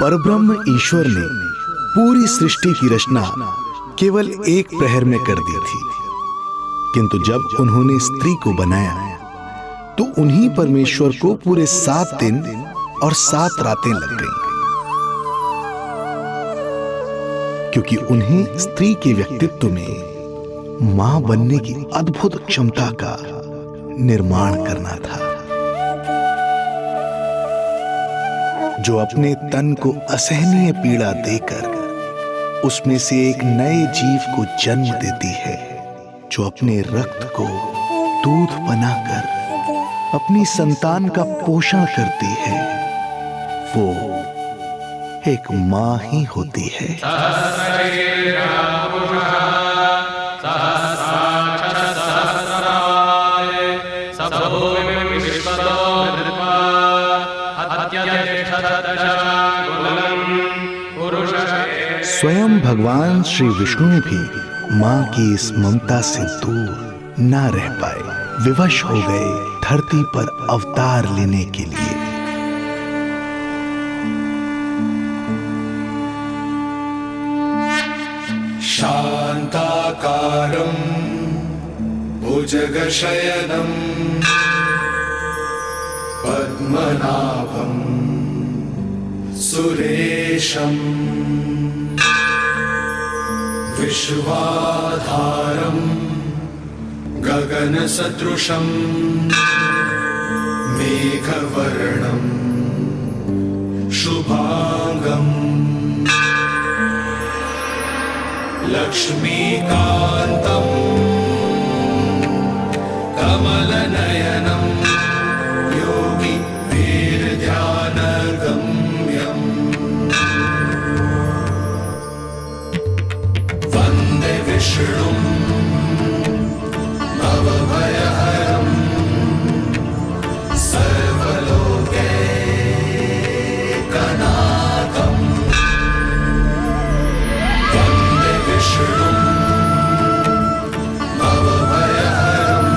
परब्रह्म ईश्वर ने पूरी सृष्टि की रचना केवल एक प्रहर में कर दी थी, किंतु जब उन्होंने स्त्री को बनाया तो उन्हीं परमेश्वर को पूरे 7 दिन और 7 रातें लग गईं, क्योंकि उन्हें स्त्री के व्यक्तित्व में मां बनने की अद्भुत क्षमता का निर्माण करना था, जो अपने तन को असहनीय पीड़ा देकर उसमें से एक नए जीव को जन्म देती है, जो अपने रक्त को दूध बनाकर अपनी संतान का पोषण करती है। वो एक मां ही होती है। स्वयं भगवान श्री विष्णु भी मां की इस ममता से दूर ना रह पाए, विवश हो गए धरती पर अवतार लेने के लिए। शांताकारं भुजगशयनं पद्मनाभं सुरेशं विश्वाधारं गगनसदृशं मेघवर्णं शुभांगं लक्ष्मीकान्तं कमलनयनं योगी वीरध्यानगम्यं वन्दे विष्णुं भवभयहरं सर्वलोकैकनाथं वन्दे विष्णुं भवभयहरं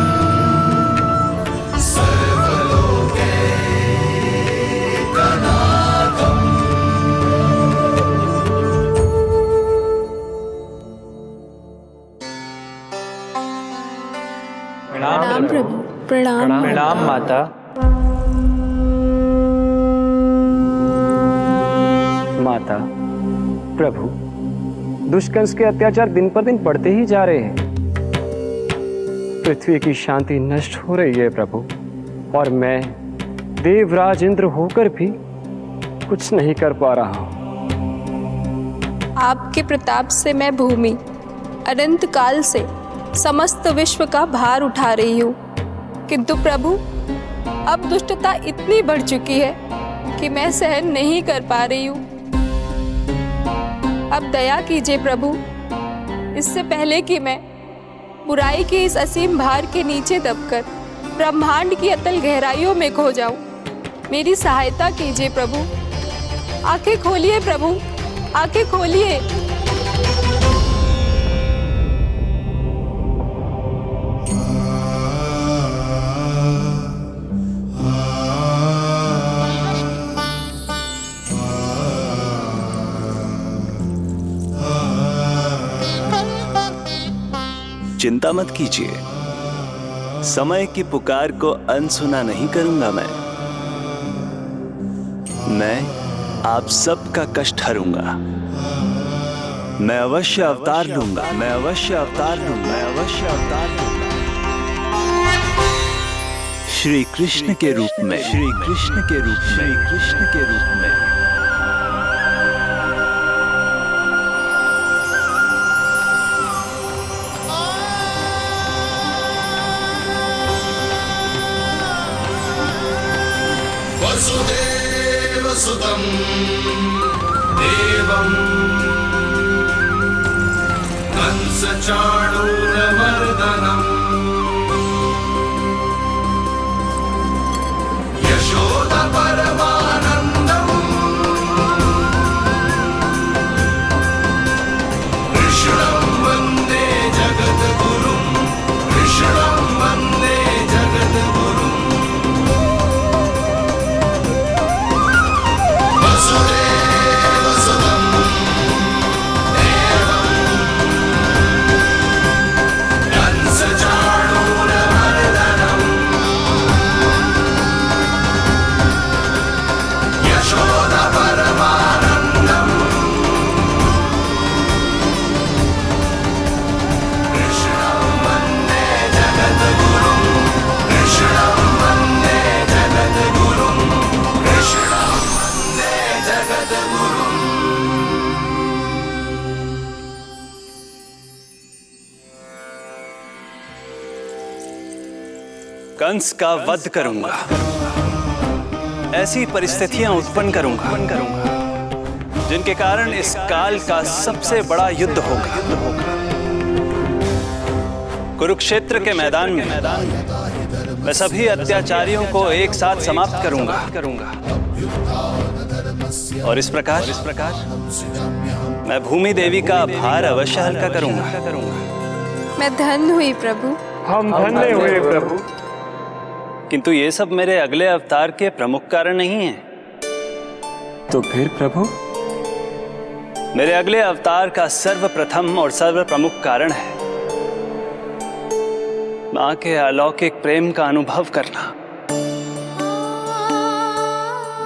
सर्वलोकैकनाथम्। प्रणाम प्रभु। प्रणाम प्रणाम माता। माता, प्रभु, दुष्कंस के अत्याचार दिन पर दिन बढ़ते ही जा रहे हैं। पृथ्वी की शांति नष्ट हो रही है प्रभु, और मैं देवराज इंद्र होकर भी कुछ नहीं कर पा रहा हूँ। आपके प्रताप से मैं भूमि अनंत काल से समस्त विश्व का भार उठा रही हूँ, किंतु प्रभु अब दुष्टता इतनी बढ़ चुकी है कि मैं सहन नहीं कर पा रही हूँ। अब दया कीजिए प्रभु, इससे पहले कि मैं बुराई के इस असीम भार के नीचे दबकर ब्रह्मांड की अतल गहराइयों में खो जाऊं, मेरी सहायता कीजिए प्रभु। आंखें खोलिए प्रभु, आंखें खोलिए। चिंता मत कीजिए, समय की पुकार को अनसुना नहीं करूंगा। मैं आप सबका कष्ट हरूंगा। मैं अवश्य अवतार लूंगा, मैं अवश्य अवतार लूंगा, मैं अवश्य अवतार लूंगा। श्री कृष्ण के रूप में, श्री कृष्ण के रूप में, श्री कृष्ण के रूप में। वसुदेवसुतं देवं कंसचाणूरमर्दनम् यशोदपरमानन्दम् कृष्णं वन्दे जगद्गुरुं, कृष्णं वन्दे जगद्गुरुम्। वसुदेव कंस का वध करूंगा। ऐसी परिस्थितियां उत्पन्न करूंगा जिनके कारण इस काल का सबसे बड़ा युद्ध होगा। कुरुक्षेत्र के मैदान में मैं सभी अत्याचारियों को एक साथ समाप्त करूंगा। और इस प्रकार मैं भूमि देवी का भार अवश्य हल्का करूंगा। मैं धन्य हुई प्रभु। हम धन्य हुए प्रभु। किंतु ये सब मेरे अगले अवतार के प्रमुख कारण नहीं है। तो फिर प्रभु? मेरे अगले अवतार का सर्वप्रथम और सर्व प्रमुख कारण है मां के अलौकिक प्रेम का अनुभव करना।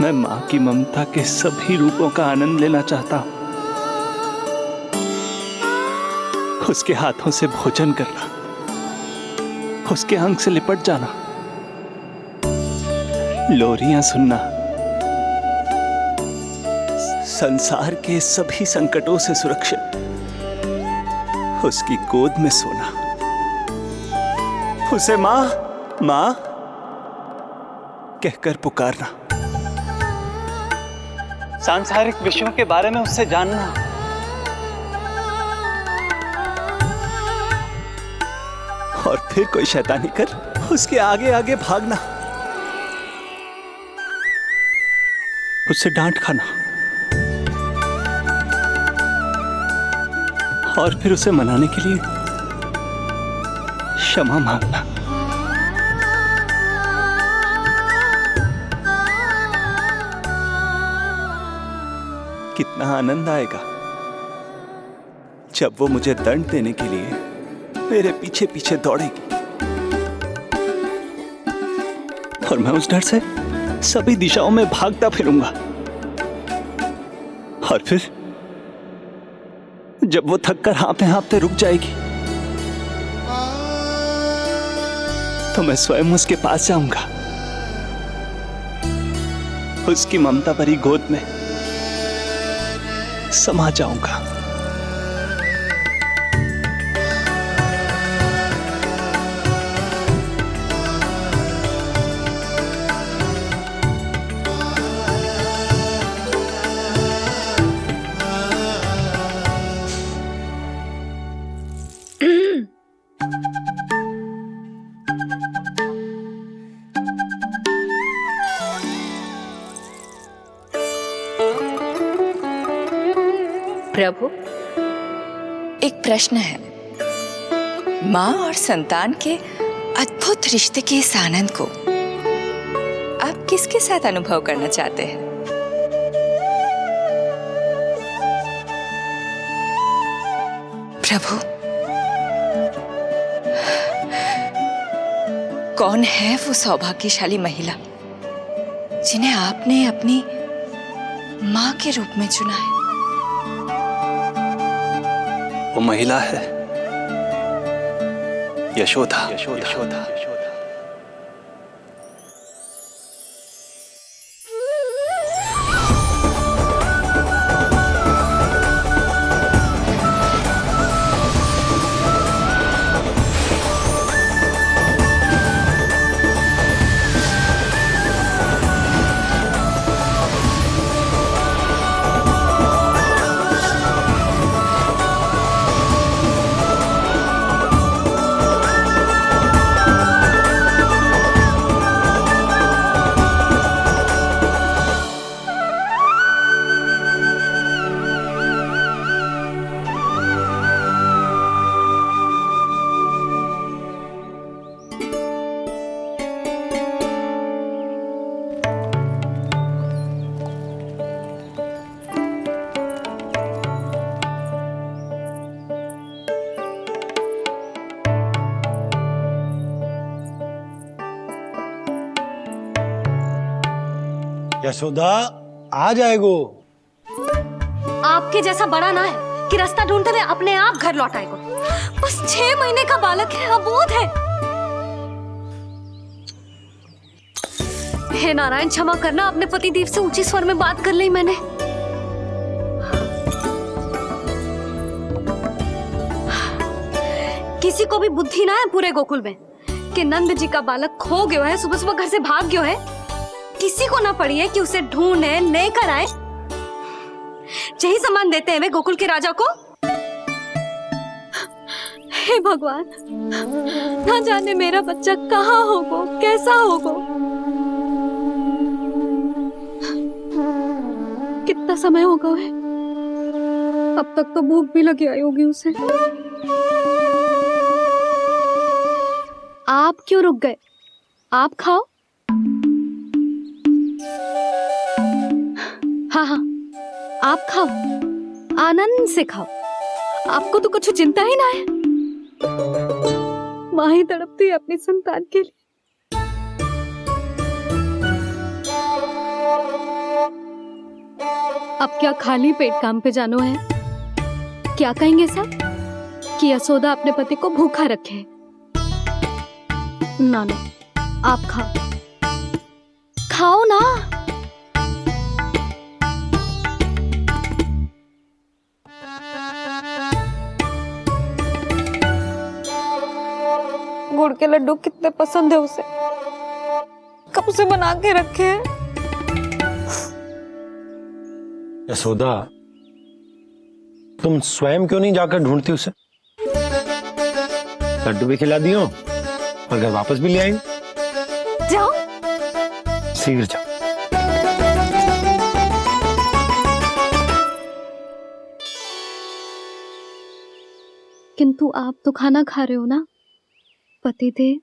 मैं मां की ममता के सभी रूपों का आनंद लेना चाहता हूं। उसके हाथों से भोजन करना, उसके अंग से लिपट जाना, लोरियां सुनना, संसार के सभी संकटों से सुरक्षित उसकी गोद में सोना, उसे मां मां कहकर पुकारना, सांसारिक विषयों के बारे में उससे जानना, और फिर कोई शैतानी कर उसके आगे आगे भागना, उससे डांट खाना, और फिर उसे मनाने के लिए क्षमा मांगना। कितना आनंद आएगा जब वो मुझे दंड देने के लिए मेरे पीछे पीछे दौड़ेगी और मैं उस डर से सभी दिशाओं में भागता फिरूंगा। और फिर जब वो थक कर हाँफते रुक जाएगी तो मैं स्वयं उसके पास जाऊंगा, उसकी ममता भरी गोद में समा जाऊंगा। प्रभु, एक प्रश्न है। माँ और संतान के अद्भुत रिश्ते के इस आनंद को आप किसके साथ अनुभव करना चाहते हैं? प्रभु, कौन है वो सौभाग्यशाली महिला जिन्हें आपने अपनी माँ के रूप में चुना है? वो महिला है यशोदा। यशोदा। यशोदा आ जाएगो। आपके जैसा बड़ा ना है कि रास्ता ढूंढते हुए अपने आप घर लौट आएगो। बस 6 महीने का बालक है, अबोध है। हे नारायण, क्षमा करना, अपने पति देव से ऊंचे स्वर में बात कर ली मैंने। किसी को भी बुद्धि ना है पूरे गोकुल में के नंद जी का बालक खो गयो है, सुबह सुबह घर से भाग गयो है। किसी को ना पड़ी है कि उसे ढूंढे लेकर आए। यही सामान देते हैं वे गोकुल के राजा को। हे भगवान, ना जाने मेरा बच्चा कहाँ होगो, कैसा होगो। कितना समय होगा है, अब तक तो भूख भी लगी आई होगी उसे। आप क्यों रुक गए? आप खाओ। हाँ, आप खाओ, आनंद से खाओ। आपको तो कुछ चिंता ही ना है। माँ ही तड़पती है अपनी संतान के लिए। अब क्या खाली पेट काम पे जानो है? क्या कहेंगे सब कि यशोदा अपने पति को भूखा रखे? ना ना, आप खाओ, खाओ ना। गुड़ के लड्डू कितने पसंद है उसे, कब से बना के रखे हैं। यशोदा, तुम स्वयं क्यों नहीं जाकर ढूंढती उसे? लड्डू भी खिला दियो और घर वापस भी ले आएंगे। जाओ, शीघ्र जाओ। किंतु आप तो खाना खा रहे हो ना पतिदेव?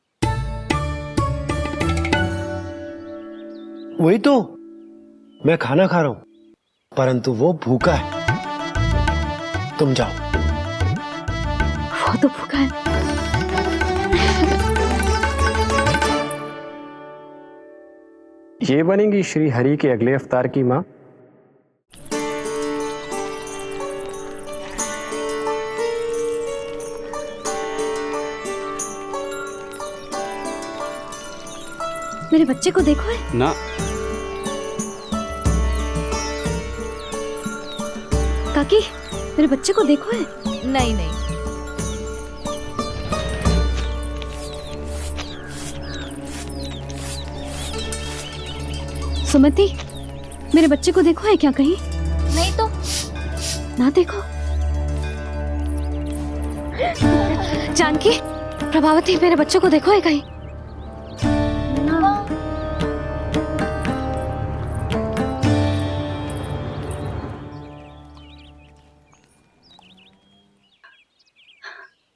वही तो, मैं खाना खा रहा हूं, परंतु वो भूखा है। तुम जाओ। वो तो भूखा है। ये बनेंगी श्री हरि के अगले अवतार की माँ। मेरे बच्चे को देखो है ना। काकी, मेरे बच्चे को देखो है। नहीं नहीं, सुमति, मेरे बच्चे को देखो है क्या कहीं? नहीं तो। ना देखो। जानकी, प्रभावती, मेरे बच्चे को देखो है कहीं?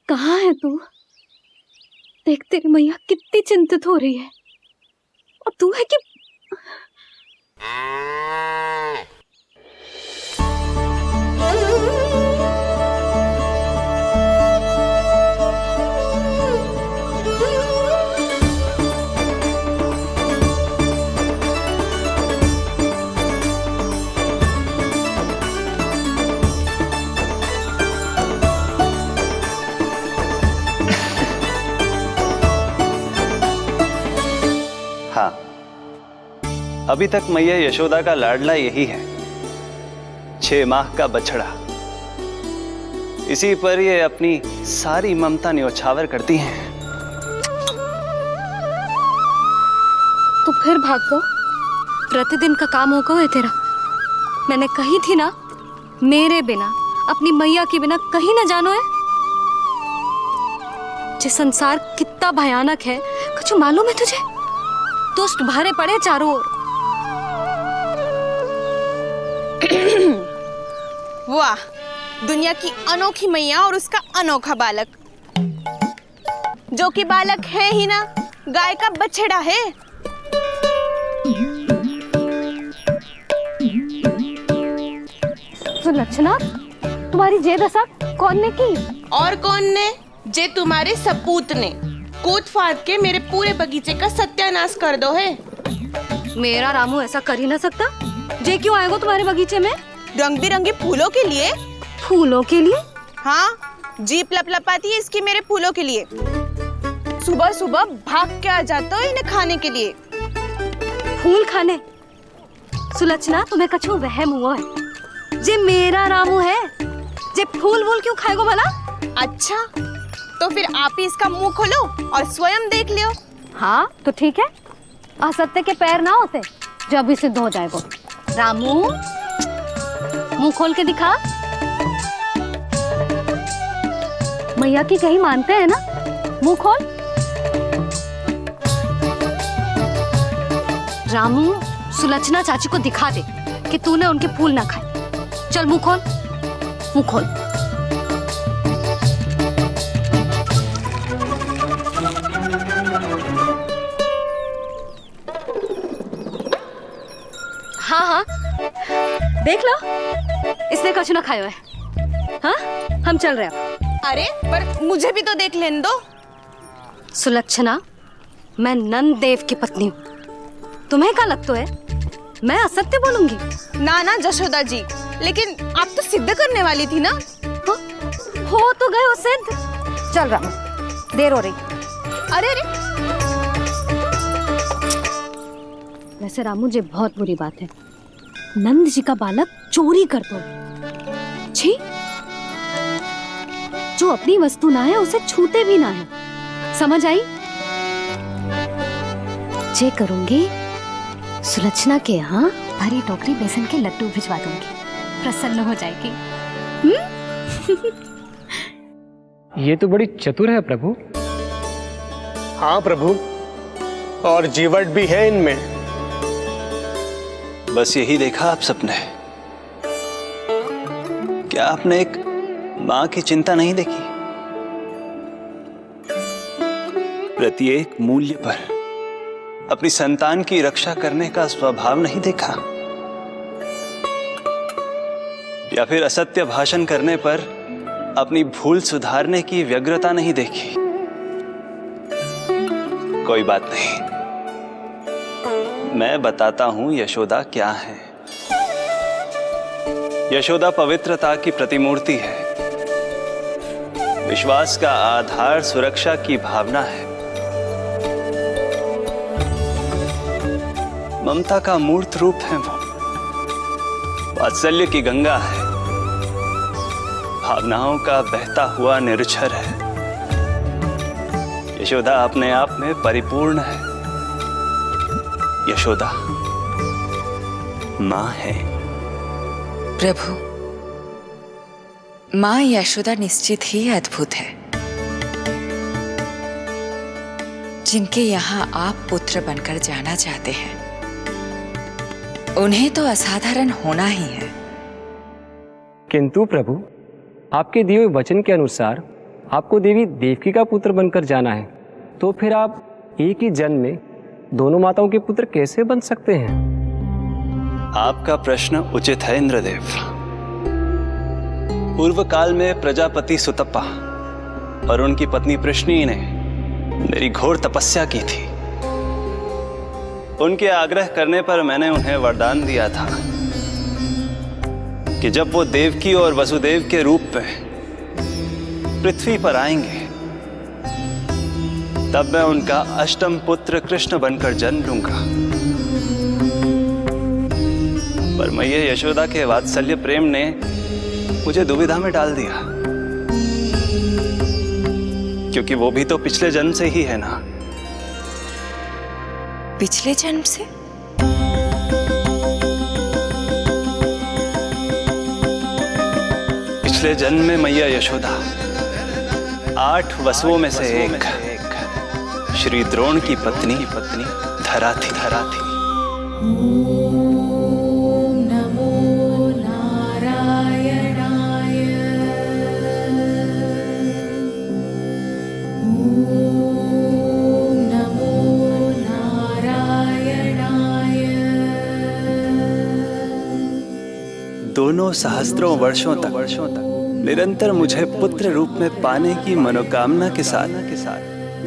कहाँ है तू? देख, तेरी मैया कितनी चिंतित हो रही है, और तू है कि हाँ, अभी तक मैया यशोदा का लाडला यही है, 6 माह का बछड़ा। इसी पर ये अपनी सारी ममता न्योछावर करती हैं। तू फिर भाग गो। प्रतिदिन का काम हो गो है तेरा। मैंने कही थी ना, मेरे बिना, अपनी मैया के बिना कहीं ना जानो है। ये संसार कितना भयानक है, कुछ मालूम है तुझे? दुष्ट भरे पड़े चारों ओर। वाह, दुनिया की अनोखी मैया और उसका अनोखा बालक, जो कि बालक है ही ना, गाय का बछड़ा है। सुलक्षणा, तुम्हारी जे दशा कौन ने की? और कौन ने? जे तुम्हारे सपूत ने कूद फाड़ के मेरे पूरे बगीचे का सत्यानाश कर दो है। मेरा रामू ऐसा कर ही ना सकता। जे क्यों आएगा तुम्हारे बगीचे में? रंग बिरंगे फूलों के लिए। फूलों के लिए? हाँ, जीप लपलपाती है इसकी मेरे फूलों के लिए। सुबह सुबह भाग के आ जाता हो इन्हें खाने के लिए। फूल खाने? सुलक्षणा, तुम्हें कछु वहम हुआ है। जे मेरा रामू है, जे फूल वूल क्यों खाएगो भला? अच्छा, तो फिर आप ही इसका मुंह खोलो और स्वयं देख लियो। हाँ तो ठीक है, असत्य के पैर ना होते जो अभी सिद्ध हो जाए वो। रामू मुंह खोल के दिखा। मैया की कहीं मानते हैं ना, मुंह खोल। रामू सुलक्षणा चाची को दिखा दे कि तूने उनके फूल ना खाए। चल मुंह खोल, मुंह खोल। हाँ हाँ देख लो, इसने कुछ ना खाया है। हाँ हम चल रहे हैं। अरे पर मुझे भी तो देख लेने दो। सुलक्षणा, मैं नंद देव की पत्नी हूँ, तुम्हें क्या लगता है मैं असत्य बोलूंगी? ना ना जशोदा जी, लेकिन आप तो सिद्ध करने वाली थी ना। हो तो गए हो सिद्ध। चल रामू, देर हो रही। अरे अरे वैसे रामू जी बहुत बुरी बात है, नंद जी का बालक चोरी कर दो। छी, जो अपनी वस्तु ना है उसे छूते भी ना है, समझ आई? जे करूंगी सुलक्षणा के यहाँ भरी टोकरी बेसन के लड्डू भिजवा दूंगी, प्रसन्न हो जाएगी। ये तो बड़ी चतुर है प्रभु। हाँ प्रभु, और जीवट भी है इनमें। बस यही देखा आप सबने? क्या आपने एक मां की चिंता नहीं देखी? प्रत्येक मूल्य पर अपनी संतान की रक्षा करने का स्वभाव नहीं देखा? या फिर असत्य भाषण करने पर अपनी भूल सुधारने की व्यग्रता नहीं देखी? कोई बात नहीं, मैं बताता हूं यशोदा क्या है। यशोदा पवित्रता की प्रतिमूर्ति है, विश्वास का आधार सुरक्षा की भावना है, ममता का मूर्त रूप है वो, वात्सल्य की गंगा है, भावनाओं का बहता हुआ निर्झर है। यशोदा अपने आप में परिपूर्ण है। यशोदा मां है। प्रभु, मां यशोदा निश्चित ही अद्भुत है। जिनके यहाँ आप पुत्र बनकर जाना चाहते हैं, उन्हें तो असाधारण होना ही है। किंतु प्रभु, आपके दिए हुए वचन के अनुसार आपको देवी देवकी का पुत्र बनकर जाना है, तो फिर आप एक ही जन्म में दोनों माताओं के पुत्र कैसे बन सकते हैं? आपका प्रश्न उचित है इंद्रदेव। पूर्व काल में प्रजापति सुतप्पा और उनकी पत्नी प्रश्नी ने मेरी घोर तपस्या की थी। उनके आग्रह करने पर मैंने उन्हें वरदान दिया था कि जब वो देवकी और वसुदेव के रूप में पृथ्वी पर आएंगे, तब मैं उनका अष्टम पुत्र कृष्ण बनकर जन्म लूंगा। पर मैया यशोदा के वात्सल्य प्रेम ने मुझे दुविधा में डाल दिया, क्योंकि वो भी तो पिछले जन्म से ही है ना। पिछले जन्म से? पिछले जन्म में मैया यशोदा 8 वसुओं में से एक श्री द्रोण की पत्नी धरा थी। दोनों सहस्त्रों वर्षों तक निरंतर मुझे पुत्र रूप में पाने की मनोकामना के साथ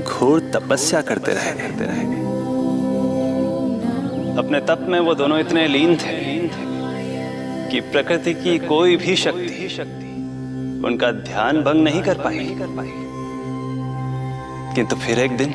घोर तपस्या करते रहे। अपने तप में वो दोनों इतने लीन थे कि प्रकृति की कोई भी शक्ति उनका ध्यान भंग नहीं कर पाई। किंतु फिर एक दिन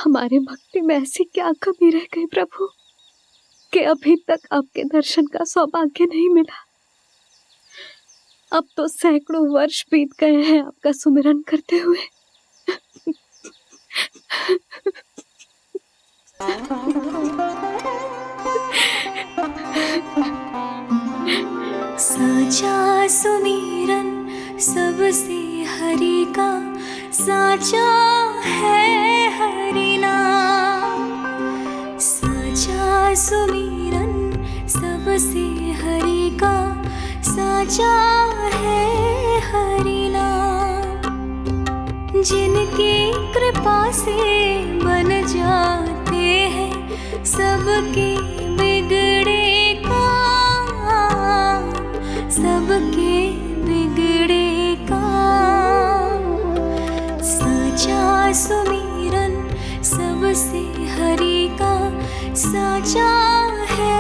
हमारे भक्ति में ऐसी क्या कमी रह गई प्रभु कि अभी तक आपके दर्शन का सौभाग्य नहीं मिला। अब तो सैकड़ों वर्ष बीत गए हैं आपका सुमिरन करते हुए। साचा सुमिरन सबसे हरि का, साचा है हरि नाम। साचा सुमिरन सबसे हरि का, साचा है हरि नाम। जिनकी कृपा से बन जाते हैं सबके बिगड़े काम, सबके बिगड़े काम। साचा सुमिरन सबसे हरि का, साचा है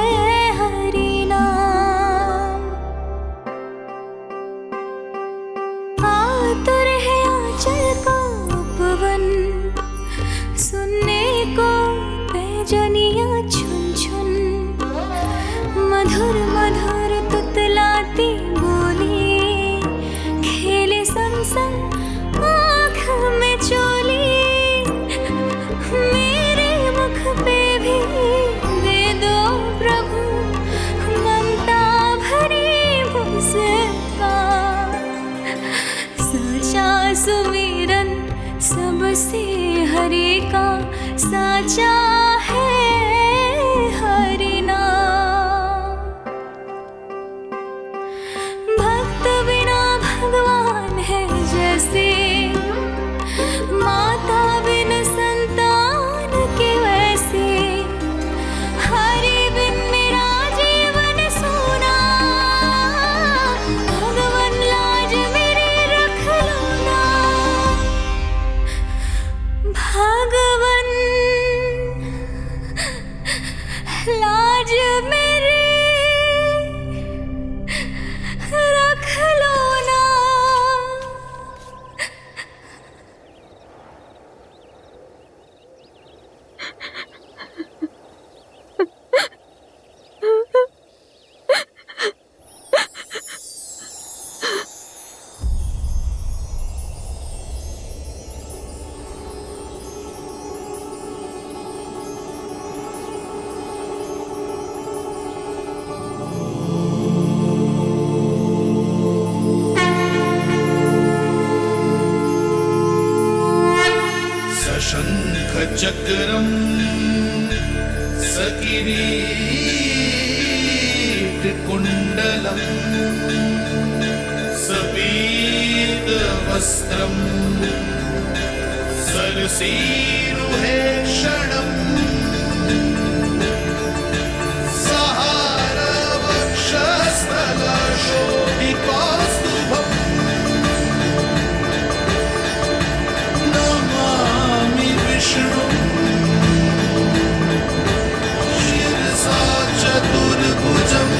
हरि नाम। आतुर है आंचल का उपवन, सुनने को पैजनियां छुन छुन। मधुर मधुर तुतलाती बोली, खेले संग संग आँख में चोली। मेरे मुख पे भी दे दो प्रभु ममता भरी मुस्कान। साचा सुमिरन सबसे हरि का, साचा है हरि नाम। भक्त बिना भगवान है जैसे, माता बिन संतान के वैसे। हरि बिन मेरा जीवन सूना, भगवान लाज मेरी रख लो ना। भगवान लाज मेरी रख लो ना। सशंख चक्रम सकिरीट कुंडलम सपीत वस्त्रम सरसीरुहेक्षणम सहार वक्षस्थल शोभितौस्तुभम नमामि विष्णु शिरसा चतुर्भुजम्।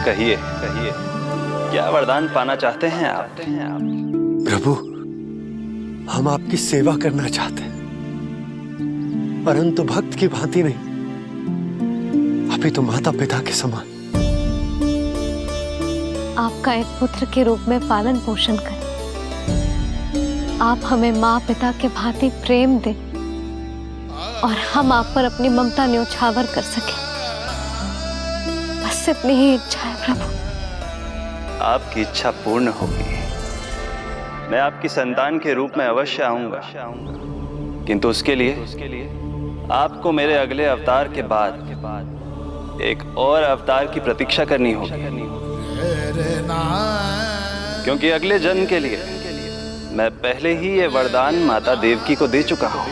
कहिए कहिए, क्या वरदान पाना चाहते हैं आप? प्रभु, हम आपकी सेवा करना चाहते हैं, परंतु भक्त की भांति नहीं, अभी तो माता पिता के समान। आपका एक पुत्र के रूप में पालन पोषण करें। आप हमें माँ पिता के भांति प्रेम दें और हम आप पर अपनी ममता न्योछावर कर सकें। बस इतनी ही इच्छा है प्रभु। आपकी इच्छा पूर्ण होगी। मैं आपकी संतान के रूप में अवश्य आऊंगा, किंतु उसके लिए आपको मेरे अगले अवतार के बाद एक और अवतार की प्रतीक्षा करनी होगी, क्योंकि अगले जन्म के लिए मैं पहले ही ये वरदान माता देवकी को दे चुका हूँ।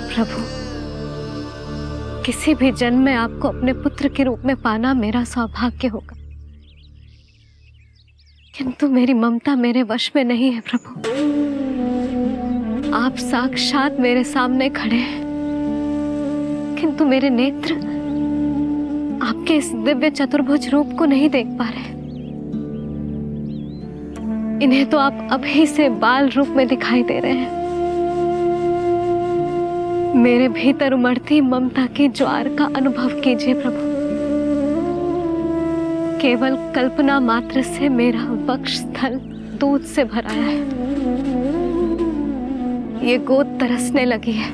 प्रभु, किसी भी जन्म में आपको अपने पुत्र के रूप में पाना मेरा सौभाग्य होगा, किंतु मेरी ममता मेरे वश में नहीं है। प्रभु, आप साक्षात मेरे सामने खड़े हैं, किंतु मेरे नेत्र आपके इस दिव्य चतुर्भुज रूप को नहीं देख पा रहे। इन्हें तो आप अभी से बाल रूप में दिखाई दे रहे हैं। मेरे भीतर उमड़ती ममता की ज्वार का अनुभव कीजिए प्रभु। केवल कल्पना मात्र से मेरा वक्षस्थल दूध से भराया है। ये गोद तरसने लगी है,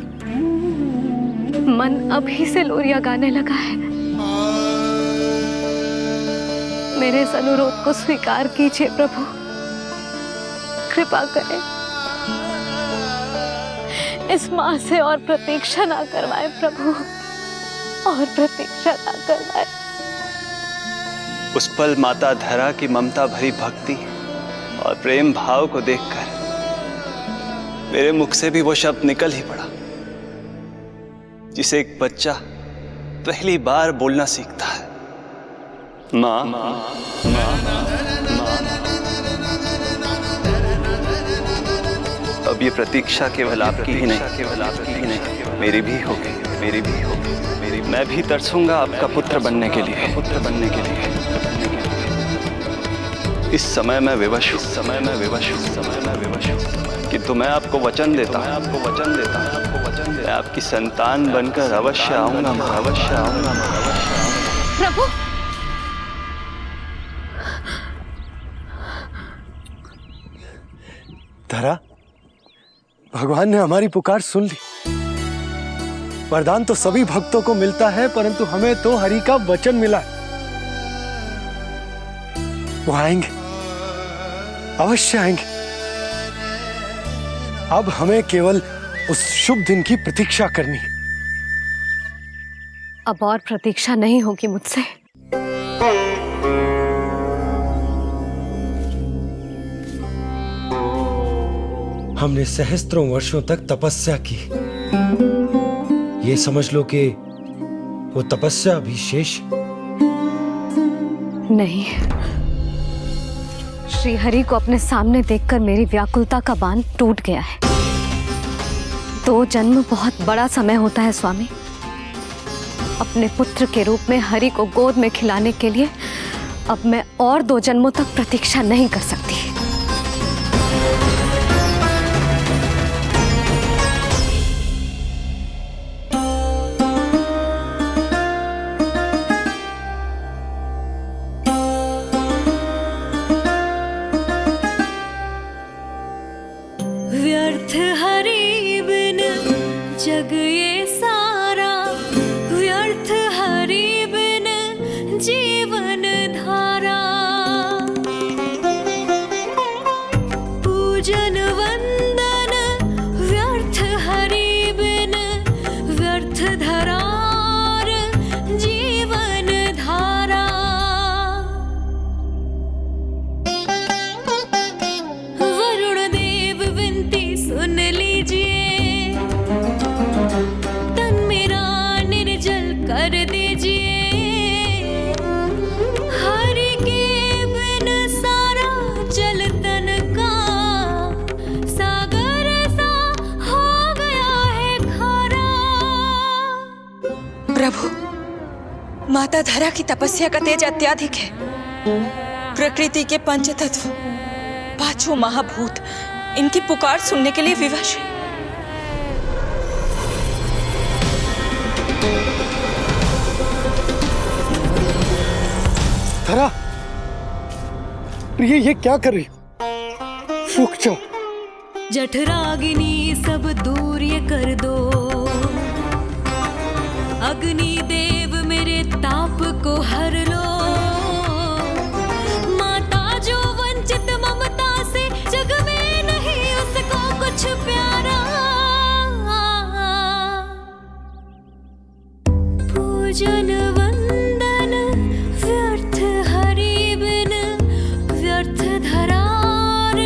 मन अभी से लोरियां गाने लगा है। मेरे इस अनुरोध को स्वीकार कीजिए प्रभु, कृपा करें। इस माँ से और प्रतीक्षा ना करवाएं प्रभु, और प्रतीक्षा ना करवाएं। उस पल माता धरा की ममता भरी भक्ति और प्रेम भाव को देखकर मेरे मुख से भी वो शब्द निकल ही पड़ा जिसे एक बच्चा पहली बार बोलना सीखता है, माँ माँ माँ माँ। अब ये प्रतीक्षा केवल आपकी ही नहीं, मेरी भी होगी, मेरी भी होगी, मेरी। मैं भी तरसूंगा आपका पुत्र बनने के लिए, पुत्र बनने के लिए। इस समय मैं विवश हूँ, समय मैं विवश हूँ, समय मैं विवश हूँ, किंतु मैं आपको वचन देता हूँ, आपको वचन देता हूँ, आपको वचन देता हूँ, मैं आपकी संतान बनकर अवश्य आऊंगा, मैं अवश्य आऊंगा, मैं अवश्य आऊंगा। प्रभु, धरा, भगवान ने हमारी पुकार सुन ली। वरदान तो सभी भक्तों को मिलता है, परंतु हमें तो हरि का वचन मिला है। वो आएंगे, अवश्य आएंगे। अब हमें केवल उस शुभ दिन की प्रतीक्षा करनी है। अब और प्रतीक्षा नहीं होगी मुझसे। हमने सहस्त्रों वर्षों तक तपस्या की, ये समझ लो कि वो तपस्या अभी शेष नहीं। श्री हरि को अपने सामने देखकर मेरी व्याकुलता का बांध टूट गया है। 2 जन्म बहुत बड़ा समय होता है स्वामी। अपने पुत्र के रूप में हरि को गोद में खिलाने के लिए अब मैं और 2 जन्मों तक प्रतीक्षा नहीं कर सकती। व्यर्थ हरि बिन जग ये सारा, व्यर्थ हरि बिन जीवन धारा। पूजन वंदन व्यर्थ हरि बिन, व्यर्थ धरार जीवन धारा। वरुण देव विनती सुन लीजिए, तन मेरा निर्जल कर दीजिए। हरि के बिन सारा जल तन का सागर सा हो गया है खारा। प्रभु, माता धरा की तपस्या का तेज अत्याधिक है। प्रकृति के पंचतत्व, 5 महाभूत इनकी पुकार सुनने के लिए विवश है। धरा, प्रिय, ये क्या कर रही हो? रुक जाओ। जठराग्नि सब दूर ये कर दो, अग्नि देव मेरे ताप को हर लो। माता जो वंचित ममता से, जग में नहीं उसको कुछ प्यारा। पूजन वंदन व्यर्थ हरि बिन व्यर्थ धरार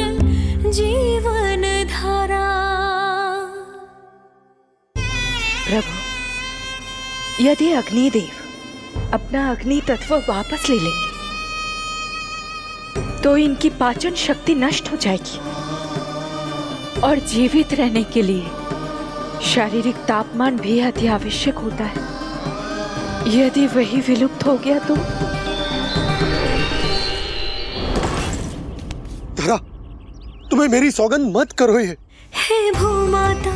जीवन धारा। प्रभु, यदि अग्निदेव अपना अग्नि तत्व वापस ले लेंगे तो इनकी पाचन शक्ति नष्ट हो जाएगी और जीवित रहने के लिए शारीरिक तापमान भी अति आवश्यक होता है। यदि वही विलुप्त हो गया तो धरा, तुम्हें मेरी सौगंध मत करो ये। हे भूमाता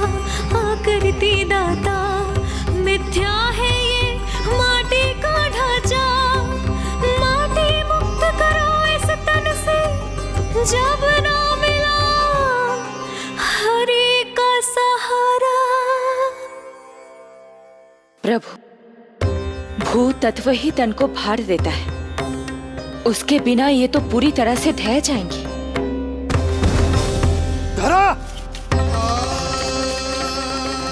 आकृति दाता, मिथ्या है ये माटी का ढांचा। माटी मुक्त करो इस तन से जब ना मिला हरि का सहारा। प्रभु, भू तत्व ही तन को भार देता है, उसके बिना ये तो पूरी तरह से ढह जाएंगी। धरा,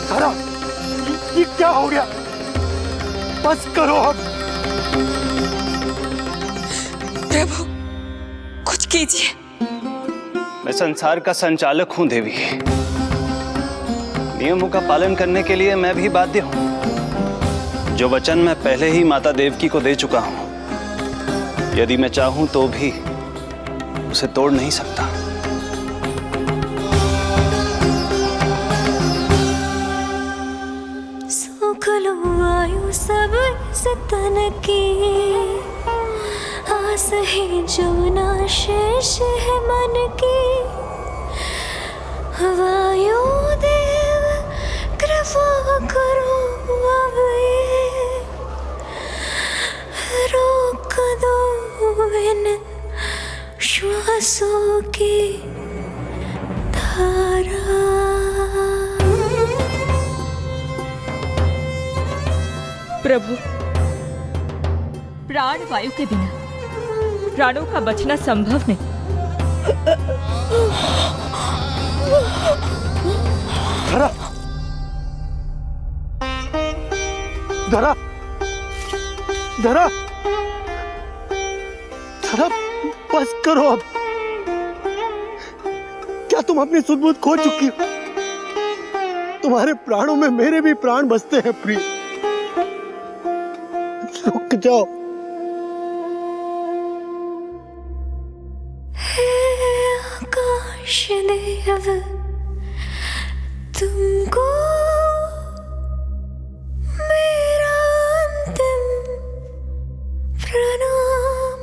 धरा, ये क्या हो गया? बस करो अब। प्रभु, कुछ कीजिए। मैं संसार का संचालक हूं देवी। नियमों का पालन करने के लिए मैं भी बाध्य हूं। जो वचन मैं पहले ही माता देवकी को दे चुका हूं, यदि मैं चाहूं तो भी उसे तोड़ नहीं सकता। सुख लो आयु सब इस तन की, आस है जो ना शेष है मन की। वायु देव कृपा करो अब ये रोक दो इन श्वासों की धारा। प्रभु, प्राण वायु के बिना प्राणों का बचना संभव नहीं। धरा, धरा, धरा, धरा, बस करो अब। क्या तुम अपनी सुध-बुध खो चुकी हो? तुम्हारे प्राणों में मेरे भी प्राण बसते हैं प्रिय। रुक जाओ। हे आकाश देव, तुमको मेरा अंतिम प्रणाम।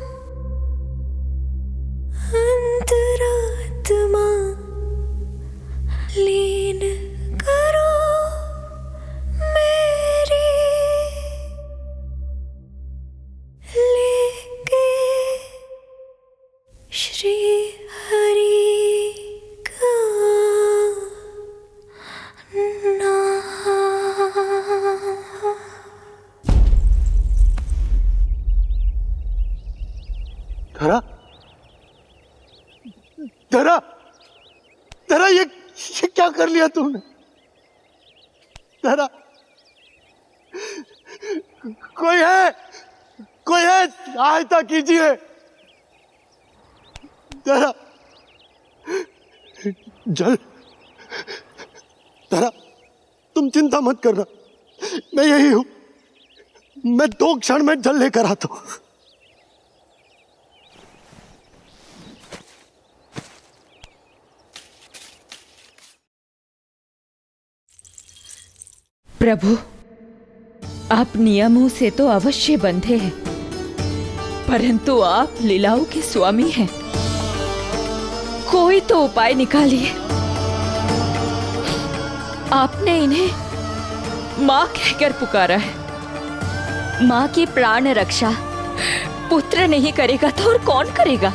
अंतरात्मा लीन करो मेरी, लेके श्री हरि का नाम। धरा, धरा, धरा, ये क्या कर लिया तुमने? धरा, कोई है, कोई है, सहायता कीजिए। धरा, जल, धरा, तुम चिंता मत करना, मैं यही हूं। मैं 2 क्षण में जल लेकर आता हूं। प्रभु, आप नियमों से तो अवश्य बंधे हैं, परंतु आप लीलाओं के स्वामी हैं। कोई तो उपाय निकालिए। आपने इन्हें मां कहकर पुकारा है। मां की प्राण रक्षा पुत्र नहीं करेगा तो और कौन करेगा?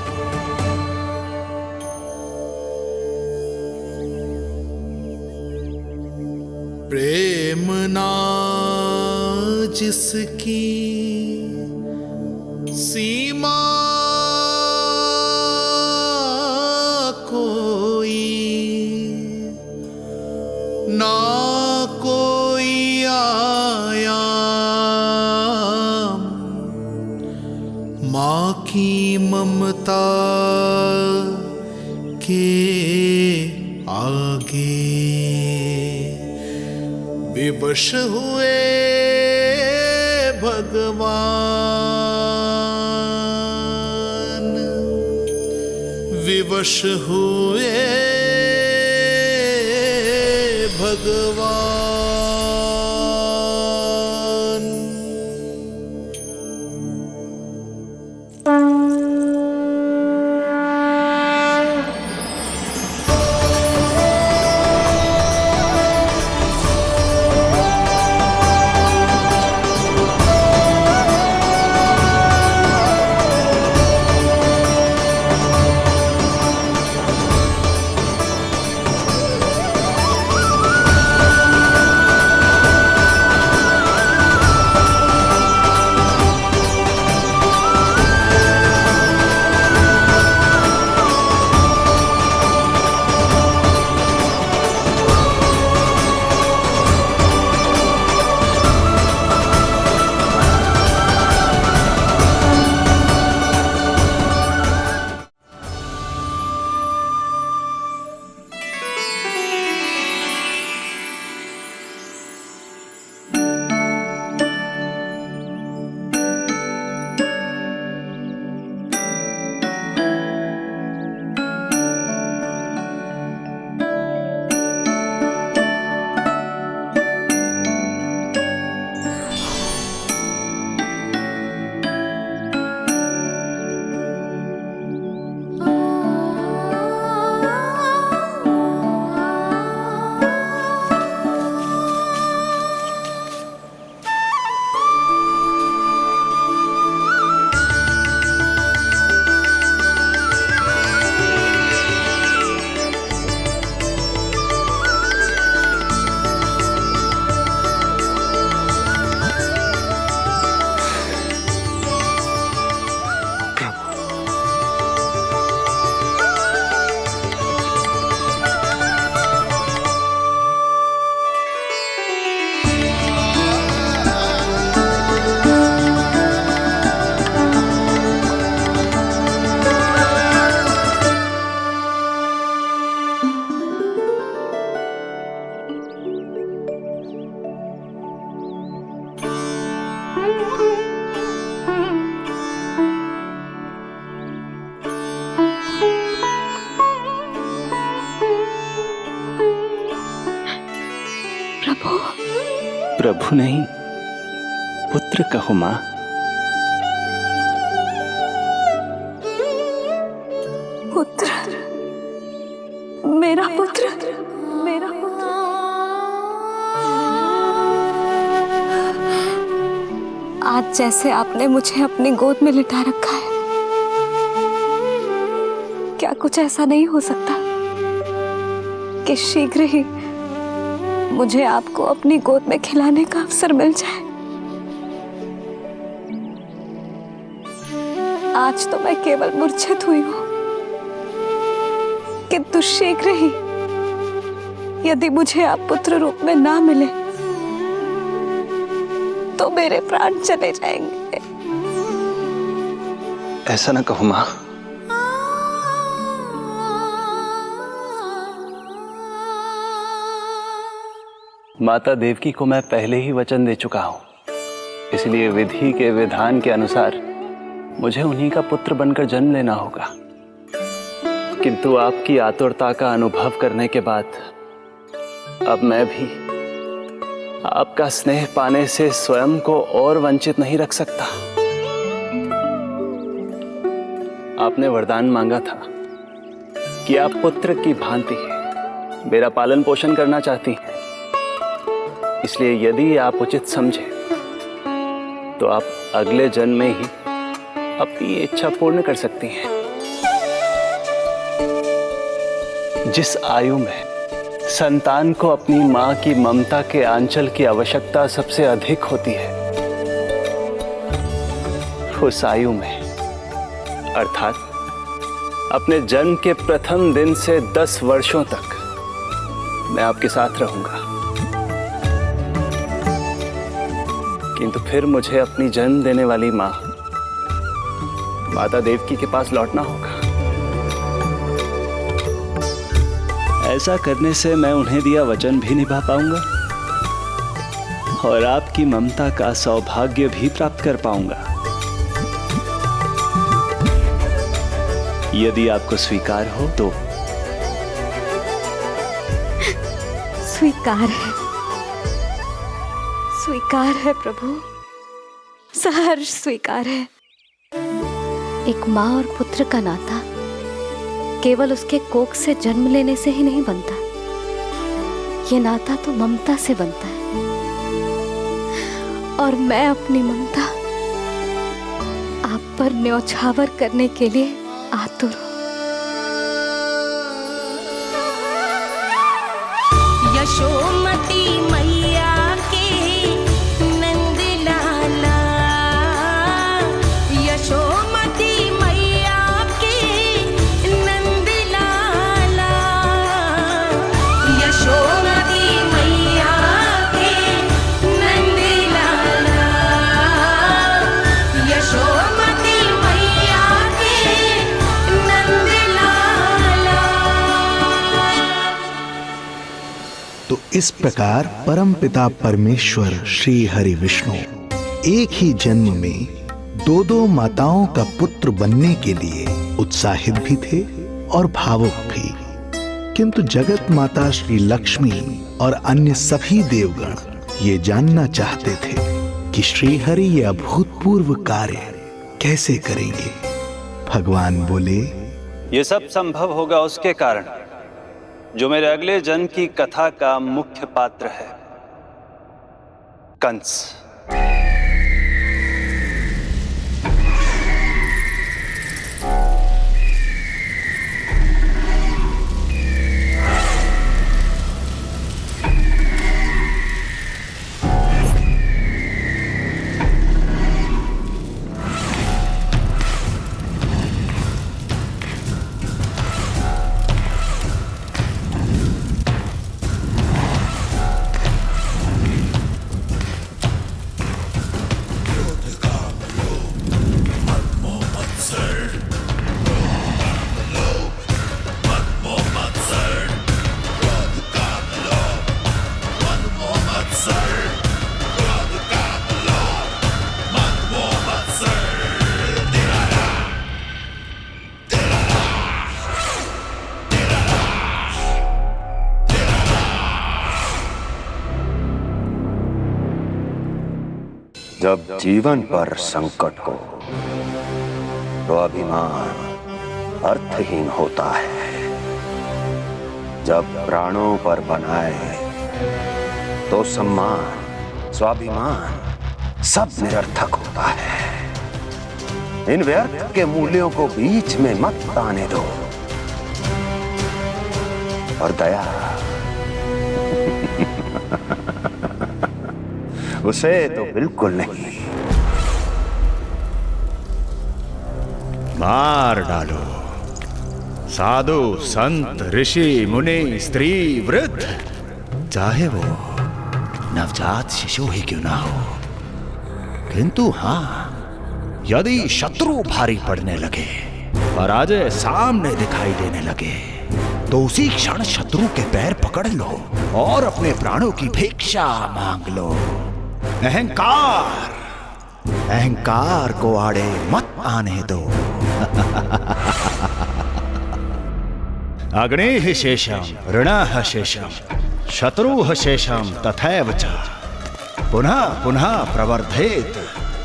प्रेम ना जिसकी सीमा कोई, ना कोई आया की ममता के आगे विवश हुए भगवान, विवश हुए भगवान। प्रभु नहीं, पुत्र कहो मां। पुत्र, मेरा पुत्र, मेरा पुत्र। आज जैसे आपने मुझे अपनी गोद में लिटा रखा है, क्या कुछ ऐसा नहीं हो सकता कि शीघ्र ही मुझे आपको अपनी गोद में खिलाने का अवसर मिल जाए? आज तो मैं केवल मूर्छित हुई हूं, किंतु शीघ्र ही यदि मुझे आप पुत्र रूप में ना मिले तो मेरे प्राण चले जाएंगे। ऐसा ना कहो मां। माता देवकी को मैं पहले ही वचन दे चुका हूं, इसलिए विधि के विधान के अनुसार मुझे उन्हीं का पुत्र बनकर जन्म लेना होगा। किंतु आपकी आतुरता का अनुभव करने के बाद अब मैं भी आपका स्नेह पाने से स्वयं को और वंचित नहीं रख सकता। आपने वरदान मांगा था कि आप पुत्र की भांति मेरा पालन पोषण करना चाहती हैं, इसलिए यदि आप उचित समझे तो आप अगले जन्म में ही अपनी इच्छा पूर्ण कर सकती हैं। जिस आयु में संतान को अपनी मां की ममता के आंचल की आवश्यकता सबसे अधिक होती है, उस आयु में अर्थात अपने जन्म के प्रथम दिन से 10 वर्षों तक मैं आपके साथ रहूंगा। किंतु फिर मुझे अपनी जन्म देने वाली मां माता देवकी के पास लौटना होगा। ऐसा करने से मैं उन्हें दिया वचन भी निभा पाऊंगा और आपकी ममता का सौभाग्य भी प्राप्त कर पाऊंगा। यदि आपको स्वीकार हो तो। स्वीकार है प्रभु, सहर्ष स्वीकार है। एक माँ और पुत्र का नाता केवल उसके कोख से जन्म लेने से ही नहीं बनता, ये नाता तो ममता से बनता है। और मैं अपनी ममता आप पर न्यौछावर करने के लिए आतुर हूं। यशोमती मैया के नंद लाला, यशोमती मैया के नंद लाला, यशोमती मैया के नंद लाला, यशोमती मैया के नंद लाला। तो इस प्रकार परमपिता परमेश्वर श्री हरि विष्णु एक ही जन्म में दो दो माताओं का पुत्र बनने के लिए उत्साहित भी थे और भावुक भी। किंतु जगत माता श्री लक्ष्मी और अन्य सभी देवगण ये जानना चाहते थे कि श्री हरि ये अभूतपूर्व कार्य कैसे करेंगे। भगवान बोले, ये सब संभव होगा उसके कारण जो मेरे अगले जन्म की कथा का मुख्य पात्र है, कंस। जब जीवन पर संकट हो तो अभिमान अर्थहीन होता है, जब प्राणों पर बनाए तो सम्मान स्वाभिमान सब निरर्थक होता है। इन व्यर्थ के मूल्यों को बीच में मत आने दो। और दया उसे तो बिल्कुल नहीं। मार डालो साधु संत ऋषि मुनि स्त्री वृद्ध, चाहे वो नवजात शिशु ही क्यों ना हो। किंतु हां, यदि शत्रु भारी पड़ने लगे, पराजय सामने दिखाई देने लगे, तो उसी क्षण शत्रु के पैर पकड़ लो और अपने प्राणों की भिक्षा मांग लो। अहंकार को आड़े मत आने दो। अग्निः शेषम ऋणः शेषम शत्रुः शेषम तथैव च पुनः पुनः प्रवर्धेत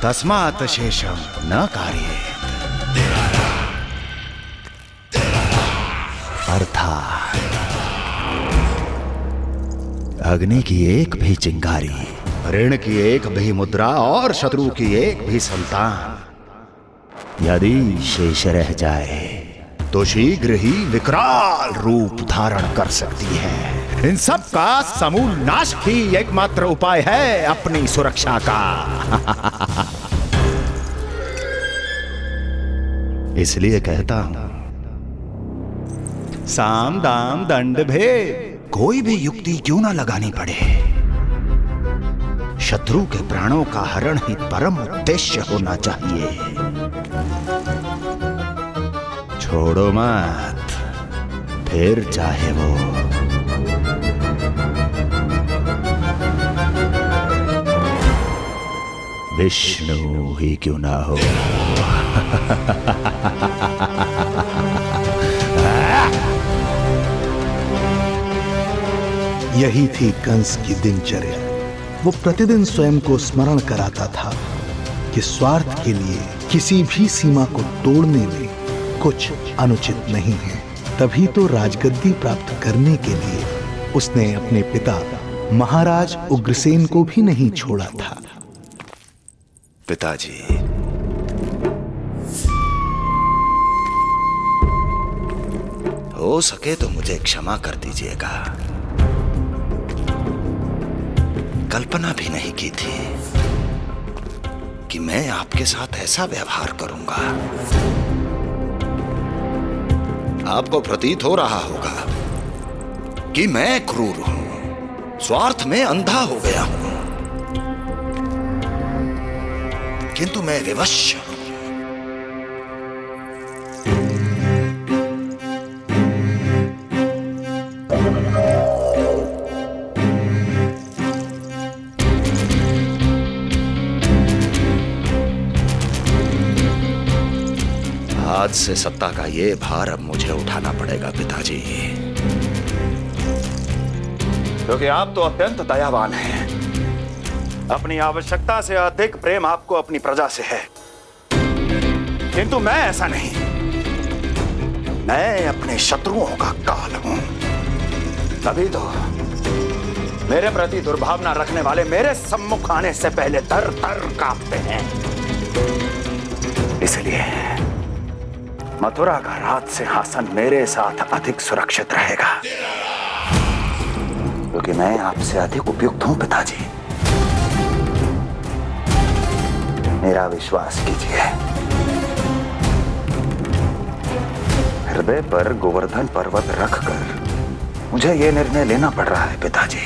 तस्मात् शेषम न कार्येत। अर्थात अग्नि की एक भी चिंगारी, ऋण की एक भी मुद्रा और शत्रु की एक भी संतान यदि शेष रह जाए तो शीघ्र ही विकराल रूप धारण कर सकती है। इन सब का समूल नाश ही एकमात्र उपाय है अपनी सुरक्षा का। इसलिए कहता हूं, साम दाम दंड भेद कोई भी युक्ति क्यों ना लगानी पड़े, शत्रु के प्राणों का हरण ही परम उद्देश्य होना चाहिए। छोड़ो मत, फिर चाहे वो विष्णु ही क्यों ना हो। यही थी कंस की दिनचर्या। वो प्रतिदिन स्वयं को स्मरण कराता था कि स्वार्थ के लिए किसी भी सीमा को तोड़ने में कुछ अनुचित नहीं है। तभी तो राजगद्दी प्राप्त करने के लिए उसने अपने पिता महाराज उग्रसेन को भी नहीं छोड़ा था। पिताजी, हो सके तो मुझे क्षमा कर दीजिएगा। कल्पना भी नहीं की थी कि मैं आपके साथ ऐसा व्यवहार करूंगा। आपको प्रतीत हो रहा होगा कि मैं क्रूर हूं, स्वार्थ में अंधा हो गया हूं, किंतु मैं विवश हूं। आज से सत्ता का ये भार अब मुझे उठाना पड़ेगा पिताजी, क्योंकि आप तो अत्यंत दयावान हैं। अपनी आवश्यकता से अधिक प्रेम आपको अपनी प्रजा से है, किंतु मैं ऐसा नहीं। मैं अपने शत्रुओं का काल हूं, तभी तो मेरे प्रति दुर्भावना रखने वाले मेरे सम्मुख आने से पहले थर थर कांपते हैं। इसलिए मथुरा का राज सिंहासन मेरे साथ अधिक सुरक्षित रहेगा, क्योंकि मैं आपसे अधिक उपयुक्त हूं पिताजी। मेरा विश्वास कीजिए। हृदय पर गोवर्धन पर्वत रखकर मुझे यह निर्णय लेना पड़ रहा है पिताजी।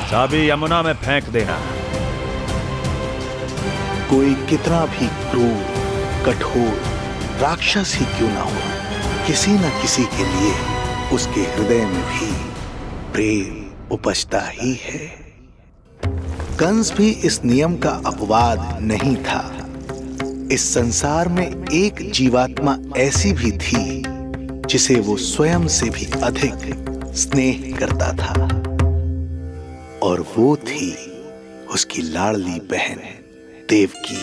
चाबी यमुना में फेंक देना। कोई कितना भी क्रूर, कठोर राक्षस ही क्यों ना हो, किसी न किसी के लिए उसके हृदय में भी प्रेम उपजता ही है। कंस भी इस नियम का अपवाद नहीं था। इस संसार में एक जीवात्मा ऐसी भी थी जिसे वो स्वयं से भी अधिक स्नेह करता था, और वो थी उसकी लाडली बहन देवकी।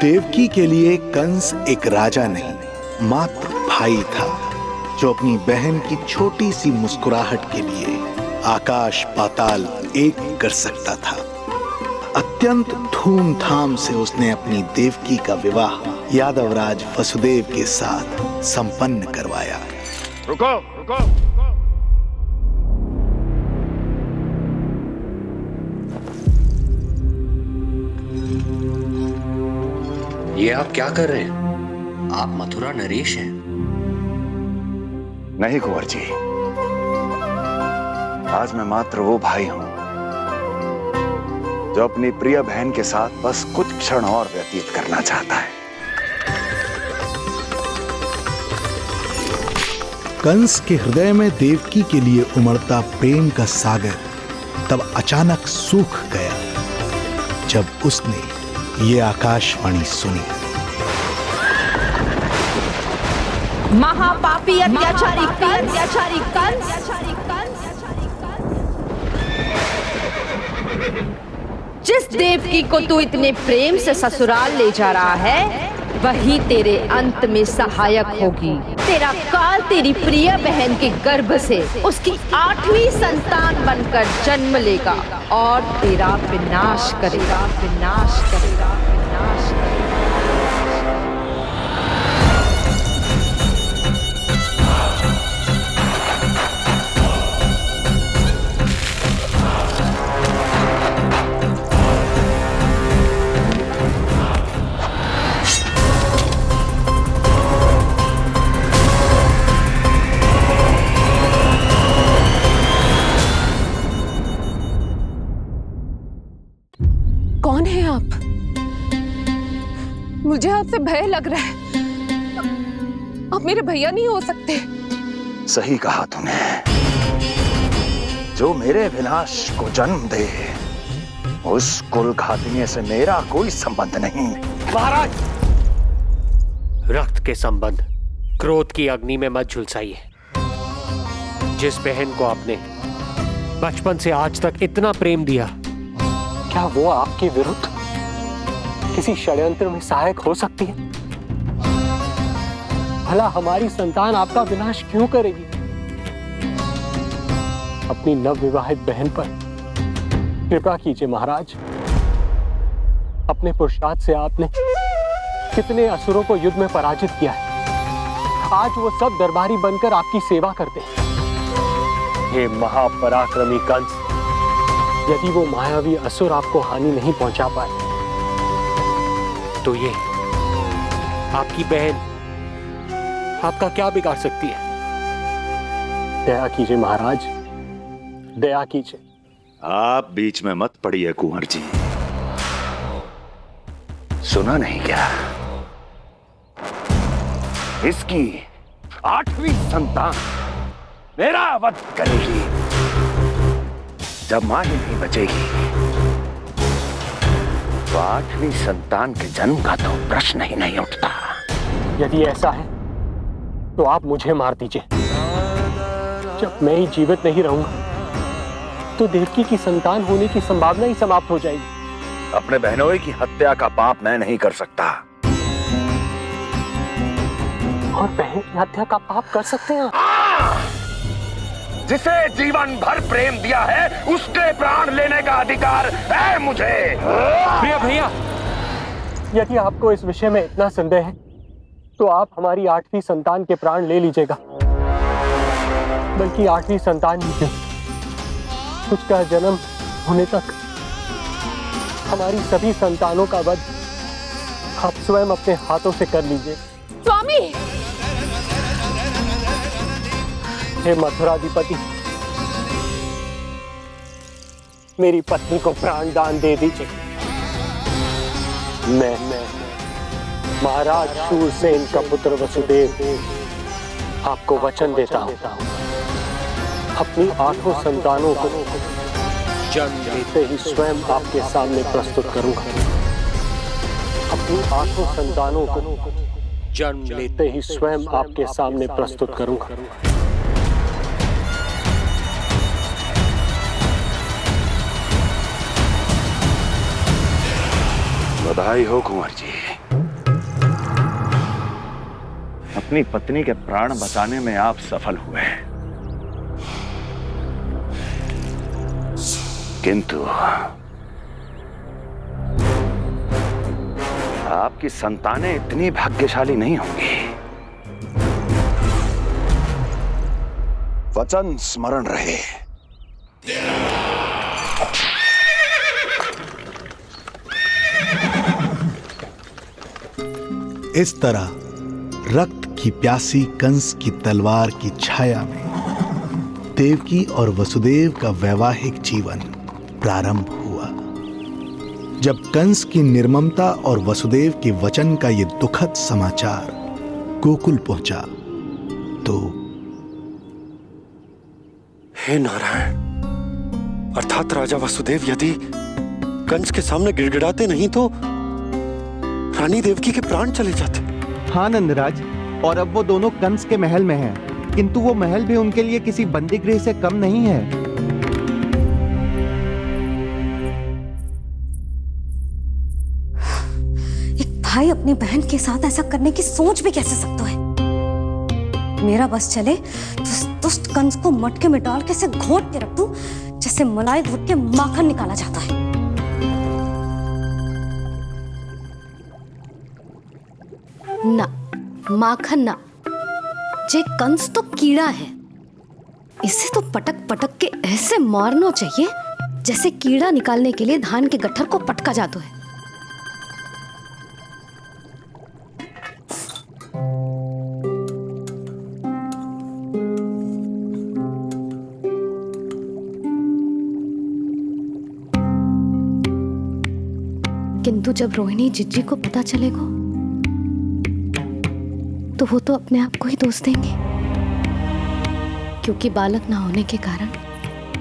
देवकी के लिए कंस एक राजा नहीं, मात्र भाई था, जो अपनी बहन की छोटी सी मुस्कुराहट के लिए आकाश पाताल एक कर सकता था। अत्यंत धूमधाम से उसने अपनी देवकी का विवाह यादवराज वसुदेव के साथ संपन्न करवाया। रुको। ये आप क्या कर रहे हैं? आप मथुरा नरेश हैं? नहीं कुंवर जी, आज मैं मात्र वो भाई हूं जो अपनी प्रिय बहन के साथ बस कुछ क्षण और व्यतीत करना चाहता है। कंस के हृदय में देवकी के लिए उमड़ता प्रेम का सागर तब अचानक सूख गया जब उसने ये आकाशवाणी सुनी। महापापी अत्याचारी कंस, जिस देवकी को तू इतने प्रेम से ससुराल ले जा रहा है, वही तेरे अंत में सहायक होगी। तेरा काल तेरी प्रिय बहन के गर्भ से उसकी 8वीं संतान बनकर जन्म लेगा और तेरा विनाश करेगा, विनाश करेगा, विनाश करेगा। कौन है आप? मुझे आपसे भय लग रहा है। आप मेरे भैया नहीं हो सकते। सही कहा तूने। जो मेरे विनाश को जन्म दे उस कुल घातिनी से मेरा कोई संबंध नहीं। महाराज, रक्त के संबंध क्रोध की अग्नि में मत झुलसाइए। जिस बहन को आपने बचपन से आज तक इतना प्रेम दिया, क्या वो आपके विरुद्ध किसी षड्यंत्र में सहायक हो सकती है? भला हमारी संतान आपका विनाश क्यों करेगी? अपनी नवविवाहित बहन पर कृपा कीजिए महाराज। अपने पुरुषार्थ से आपने कितने असुरों को युद्ध में पराजित किया है। आज वो सब दरबारी बनकर आपकी सेवा करते हैं। हे महापराक्रमी कंस, यदि वो मायावी असुर आपको हानि नहीं पहुंचा पाए तो ये आपकी बहन आपका क्या बिगाड़ सकती है? दया कीजिए महाराज, दया कीजिए। आप बीच में मत पड़िए कुंवर जी। सुना नहीं क्या? इसकी 8वीं संतान मेरा वध करेगी। जब मां ही नहीं बचेगी तो 8वीं संतान के जन्म का तो प्रश्न ही नहीं उठता। यदि ऐसा है तो आप मुझे मार दीजिए। जब मैं ही जीवित नहीं रहूंगा तो देवकी की संतान होने की संभावना ही समाप्त हो जाएगी। अपने बहनोई की हत्या का पाप मैं नहीं कर सकता। और बहन की हत्या का पाप कर सकते हैं? जिसे जीवन भर प्रेम दिया है उसके प्राण लेने का अधिकार है मुझे। प्रिय भैया, यदि आपको इस विषय में इतना संदेह है तो आप हमारी 8वीं संतान के प्राण ले लीजिएगा। बल्कि 8वीं संतान ही क्यों, उसका जन्म होने तक हमारी सभी संतानों का वध आप स्वयं अपने हाथों से कर लीजिए। स्वामी! हे मथुराधिपति, मेरी पत्नी को प्राण दान दे दीजिए। मैं महाराज शूरसेन का पुत्र वसुदेव आपको वचन देता हूं, अपनी 8 संतानों को जन्म लेते ही स्वयं आपके सामने प्रस्तुत करूंगा। अपनी 8 संतानों को जन्म लेते ही स्वयं आपके सामने प्रस्तुत करूंगा। बधाई हो कुंवर जी। अपनी पत्नी के प्राण बचाने में आप सफल हुए, किंतु आपकी संतानें इतनी भाग्यशाली नहीं होंगी। वचन स्मरण रहे। इस तरह रक्त की प्यासी कंस की तलवार की छाया में देवकी और वसुदेव का वैवाहिक जीवन प्रारंभ हुआ। जब कंस की निर्ममता और वसुदेव के वचन का ये दुखद समाचार गोकुल पहुंचा तो हे नारायण, अर्थात राजा वसुदेव यदि कंस के सामने गिड़गिड़ाते नहीं तो रानी देवकी के प्राण चले जाते। हाँ नंदराज, और अब वो दोनों कंस के महल में हैं, किंतु वो महल भी उनके लिए किसी बंदी गृह से कम नहीं है। एक भाई अपनी बहन के साथ ऐसा करने की सोच भी कैसे सकता है? मेरा बस चले तो उस दुष्ट कंस को मटके में डाल के ऐसे घोट के रख दूं जैसे मलाई घोट के माखन निकाला जाता है। ना, माखन ना, जे कंस तो कीड़ा है। इसे तो पटक पटक के ऐसे मारना चाहिए जैसे कीड़ा निकालने के लिए धान के गट्ठर को पटका जाता है। किंतु जब रोहिणी जिज्जी को पता चलेगा तो वो तो अपने आप को ही दोष देंगे, क्योंकि बालक ना होने के कारण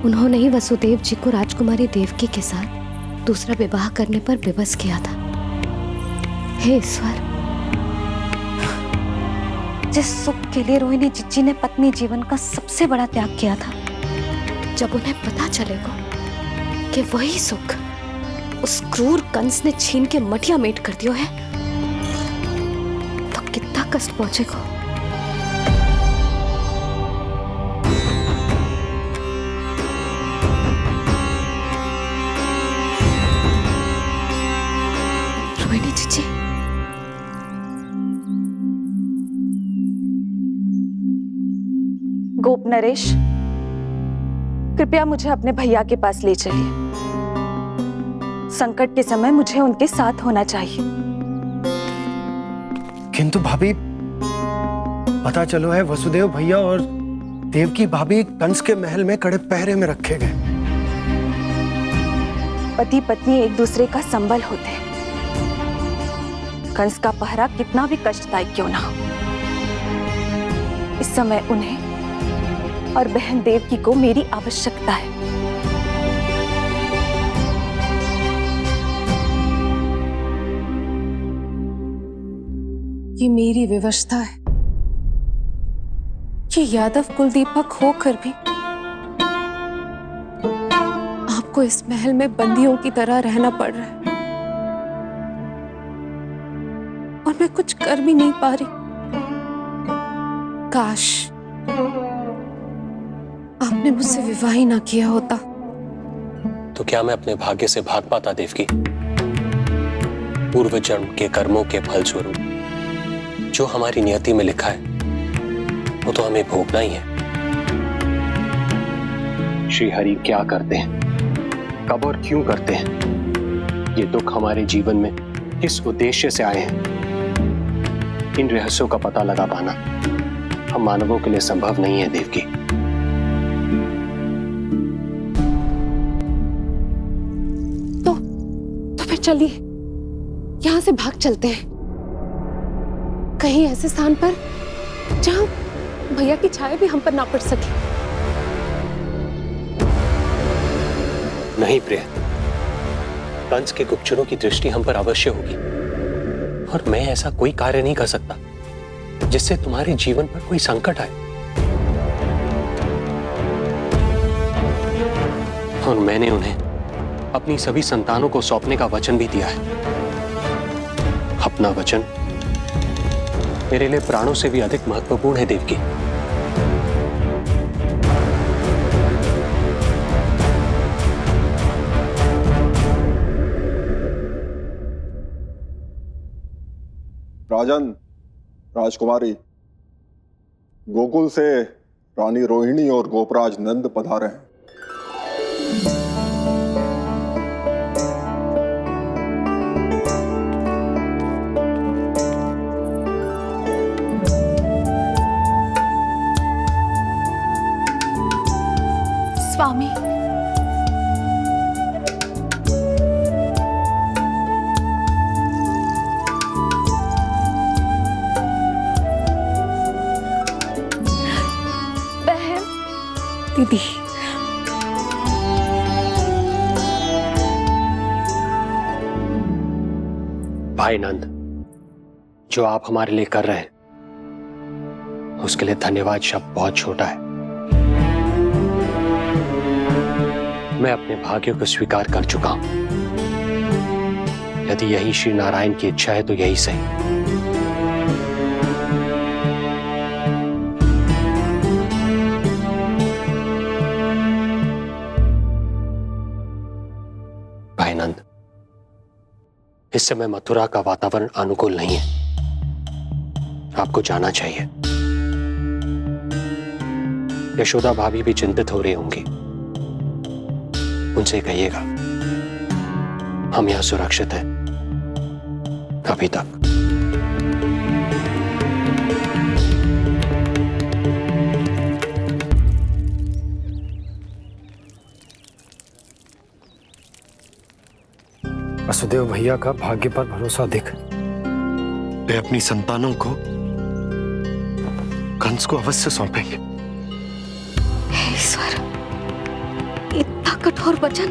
उन्होंने ही वसुदेव जी को राजकुमारी देवकी के साथ दूसरा विवाह करने पर विवश किया था। हे ईश्वर, जिस सुख के लिए रोहिणी जिज्जी ने पत्नी जीवन का सबसे बड़ा त्याग किया था, जब उन्हें पता चलेगा कि वही सुख उस क्रूर कंस ने छीन के मटिया मेट कर दिया है, तो कितना कष्ट पहुंचेगा। रोहिणी जीजी, गोप नरेश, कृपया मुझे अपने भैया के पास ले चलिए। संकट के समय मुझे उनके साथ होना चाहिए। किंतु भाभी, पता चलो है वसुदेव भैया और देवकी भाभी कंस के महल में कड़े पहरे में रखे गए। पति पत्नी एक दूसरे का संबल होते हैं। कंस का पहरा कितना भी कष्टदायक क्यों ना हो, इस समय उन्हें और बहन देवकी को मेरी आवश्यकता है। ये मेरी विवशता है कि यादव कुलदीपक होकर भी आपको इस महल में बंदियों की तरह रहना पड़ रहा है, और मैं कुछ कर भी नहीं पा रही। काश आपने मुझसे विवाह ही ना किया होता। तो क्या मैं अपने भाग्य से भाग पाता देवकी? पूर्व जन्म के कर्मों के फल स्वरूप जो हमारी नियति में लिखा है वो तो हमें भोगना ही है। श्री हरि क्या करते हैं, कब और क्यों करते हैं, ये दुख हमारे जीवन में किस उद्देश्य से आए हैं, इन रहस्यों का पता लगा पाना हम मानवों के लिए संभव नहीं है देवकी। तो फिर चलिए यहां से भाग चलते हैं, कहीं ऐसे स्थान पर जहां भैया की छाया भी हम पर ना पड़ सके। नहीं प्रिय, कंस के गुप्तचरों की दृष्टि हम पर अवश्य होगी, और मैं ऐसा कोई कार्य नहीं कर सकता जिससे तुम्हारे जीवन पर कोई संकट आए। और मैंने उन्हें अपनी सभी संतानों को सौंपने का वचन भी दिया है। अपना वचन मेरे लिए प्राणों से भी अधिक महत्वपूर्ण है देवकी। राजन, राजकुमारी, गोकुल से रानी रोहिणी और गोपराज नंद पधारे हैं। स्वामी, बहन, दीदी, भाई नंद, जो आप हमारे लिए कर रहे हैं उसके लिए धन्यवाद शब्द बहुत छोटा है। मैं अपने भाग्य को स्वीकार कर चुका हूं। यदि यही श्री नारायण की इच्छा है तो यही सही। भाई नंद, इस समय मथुरा का वातावरण अनुकूल नहीं है, आपको जाना चाहिए। यशोदा भाभी भी चिंतित हो रही होंगी, उनसे कहिएगा हम यहां सुरक्षित हैं अभी तक। वसुदेव भैया का भाग्य पर भरोसा देख वे अपनी संतानों को कंस को अवश्य सौंपेंगे। ईश्वर, इतना कठोर वचन,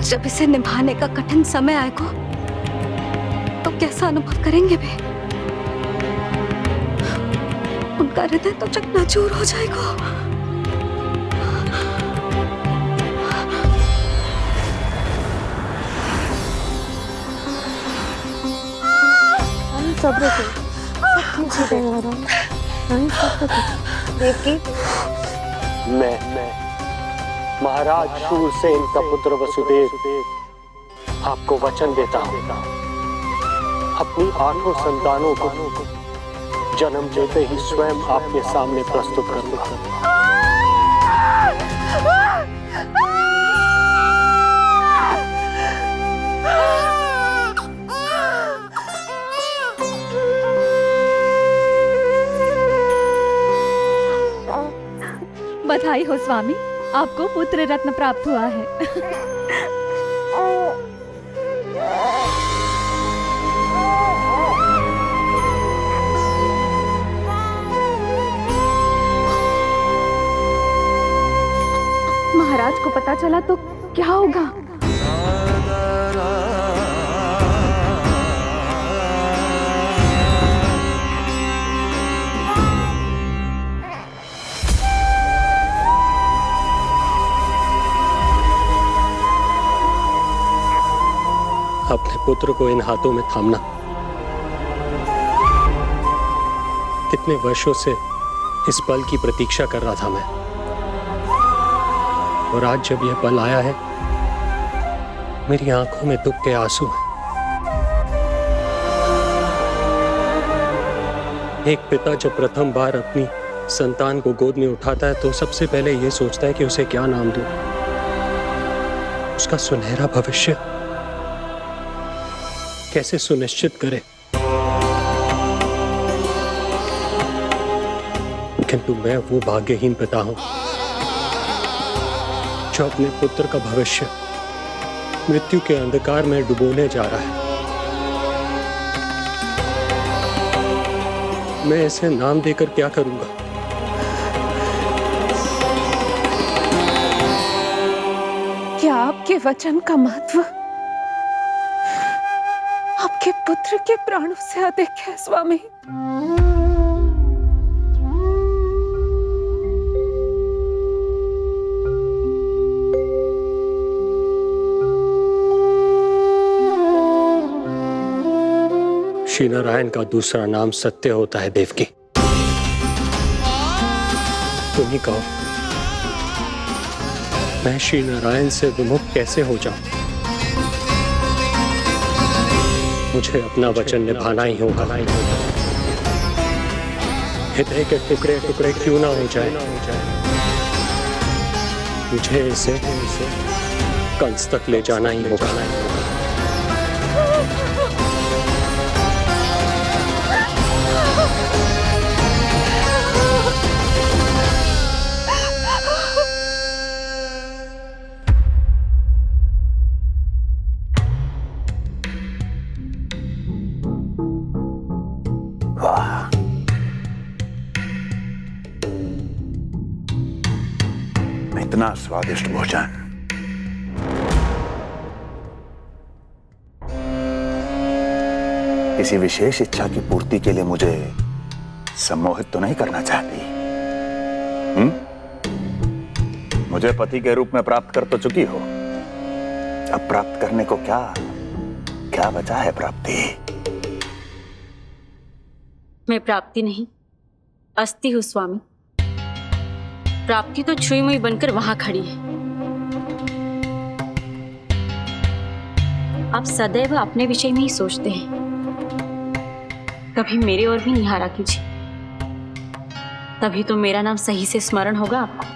जब इसे निभाने का कठिन समय आएगा तो कैसा अनुभव करेंगे वे? उनका हृदय तो चकनाचूर हो जाएगा। सब्र से सब ठीक हो जाएगा। देवकी, मैं महाराज शूरसेन का पुत्र वसुदेव आपको वचन देता हूं, अपनी 8 संतानों को जन्म देते ही स्वयं आपके सामने प्रस्तुत करूंगा। बधाई हो स्वामी, आपको पुत्र रत्न प्राप्त हुआ है। महाराज को पता चला तो क्या होगा? अपने पुत्र को इन हाथों में थामना। कितने वर्षों से इस पल की प्रतीक्षा कर रहा था मैं, और आज जब यह पल आया है, मेरी आंखों में दुख के आंसू हैं। एक पिता जब प्रथम बार अपनी संतान को गोद में उठाता है तो सबसे पहले यह सोचता है कि उसे क्या नाम दूं, उसका सुनहरा भविष्य कैसे सुनिश्चित करे। किंतु मैं वो भाग्यहीन पिता हूं जो अपने पुत्र का भविष्य मृत्यु के अंधकार में डुबोने जा रहा है। मैं इसे नाम देकर क्या करूंगा? क्या आपके वचन का महत्व आपके पुत्र के प्राणों से अधिक है स्वामी? श्री नारायण का दूसरा नाम सत्य होता है देवकी। तुम ही कहो, मैं श्री नारायण से विमुख कैसे हो जाऊं? मुझे अपना वचन निभाना ही होगा। हृदय के टुकड़े टुकड़े क्यों ना हो जाए, मुझे इसे कंस तक ले जाना ही होगा। इतना स्वादिष्ट भोजन किसी विशेष इच्छा की पूर्ति के लिए मुझे सम्मोहित तो नहीं करना चाहती? मुझे पति के रूप में प्राप्त कर तो चुकी हो, अब प्राप्त करने को क्या क्या बचा है प्राप्ति? मैं प्राप्ति नहीं, अस्थि हूँ स्वामी। प्राप्ति तो छुई मुई बनकर वहां खड़ी है। आप सदैव अपने विषय में ही सोचते हैं, कभी मेरे ओर भी निहारा कीजिए, तभी तो मेरा नाम सही से स्मरण होगा आपको।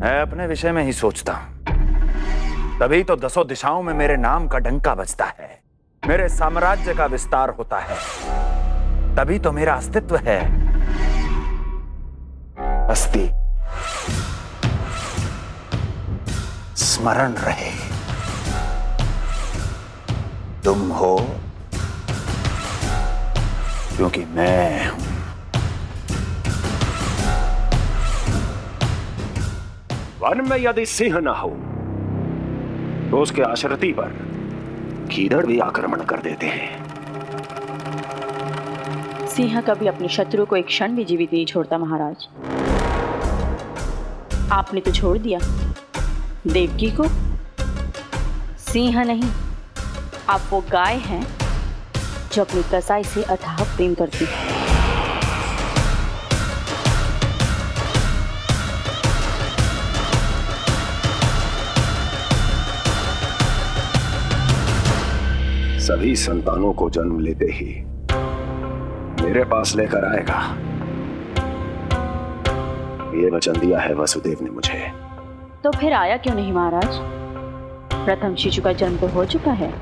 मैं अपने विषय में ही सोचता हूं, तभी तो दसों दिशाओं में मेरे नाम का डंका बजता है, मेरे साम्राज्य का विस्तार होता है, तभी तो मेरा अस्तित्व है। अस्थि स्मरण रहे, तुम हो क्योंकि मैं हूं। वन में यदि सिंह न हो तो उसके आश्रिति पर गीदड़ भी आक्रमण कर देते हैं। सिंह कभी अपने शत्रु को एक क्षण भी जीवित नहीं छोड़ता महाराज। आपने तो छोड़ दिया देवकी को। सिंह नहीं, आप वो गाय हैं जो अपनी कसाई से अथाह प्रेम करती है। सभी संतानों को जन्म लेते ही मेरे पास लेकर आएगा, ये वचन दिया है वसुदेव ने मुझे। तो फिर आया क्यों नहीं महाराज? प्रथम शिशु का जन्म तो हो चुका है।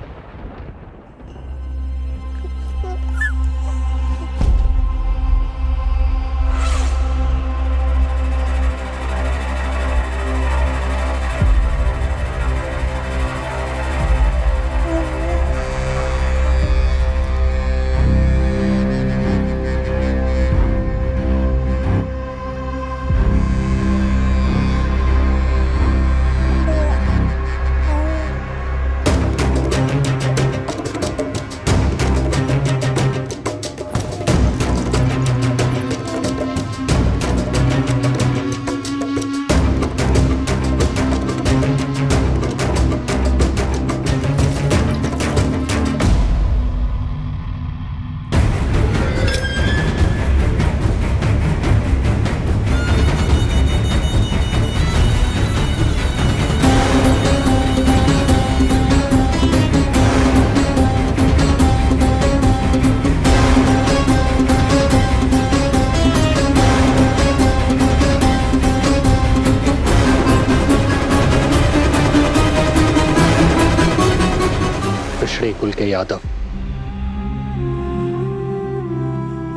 कुल के यादव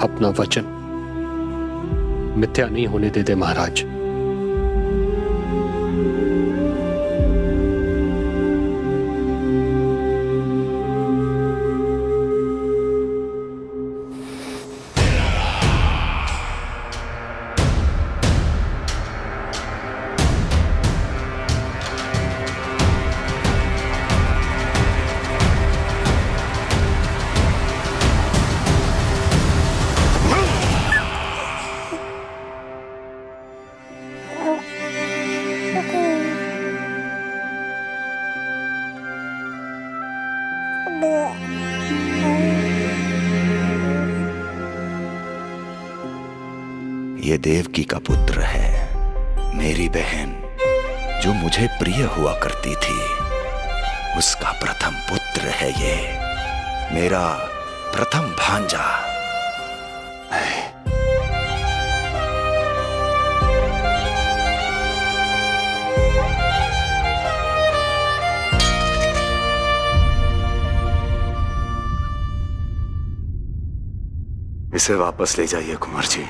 अपना वचन मिथ्या नहीं होने देते महाराज। ये देवकी का पुत्र है, मेरी बहन जो मुझे प्रिय हुआ करती थी, उसका प्रथम पुत्र है ये, मेरा प्रथम भांजा। इसे वापस ले जाइए कुंवर जी।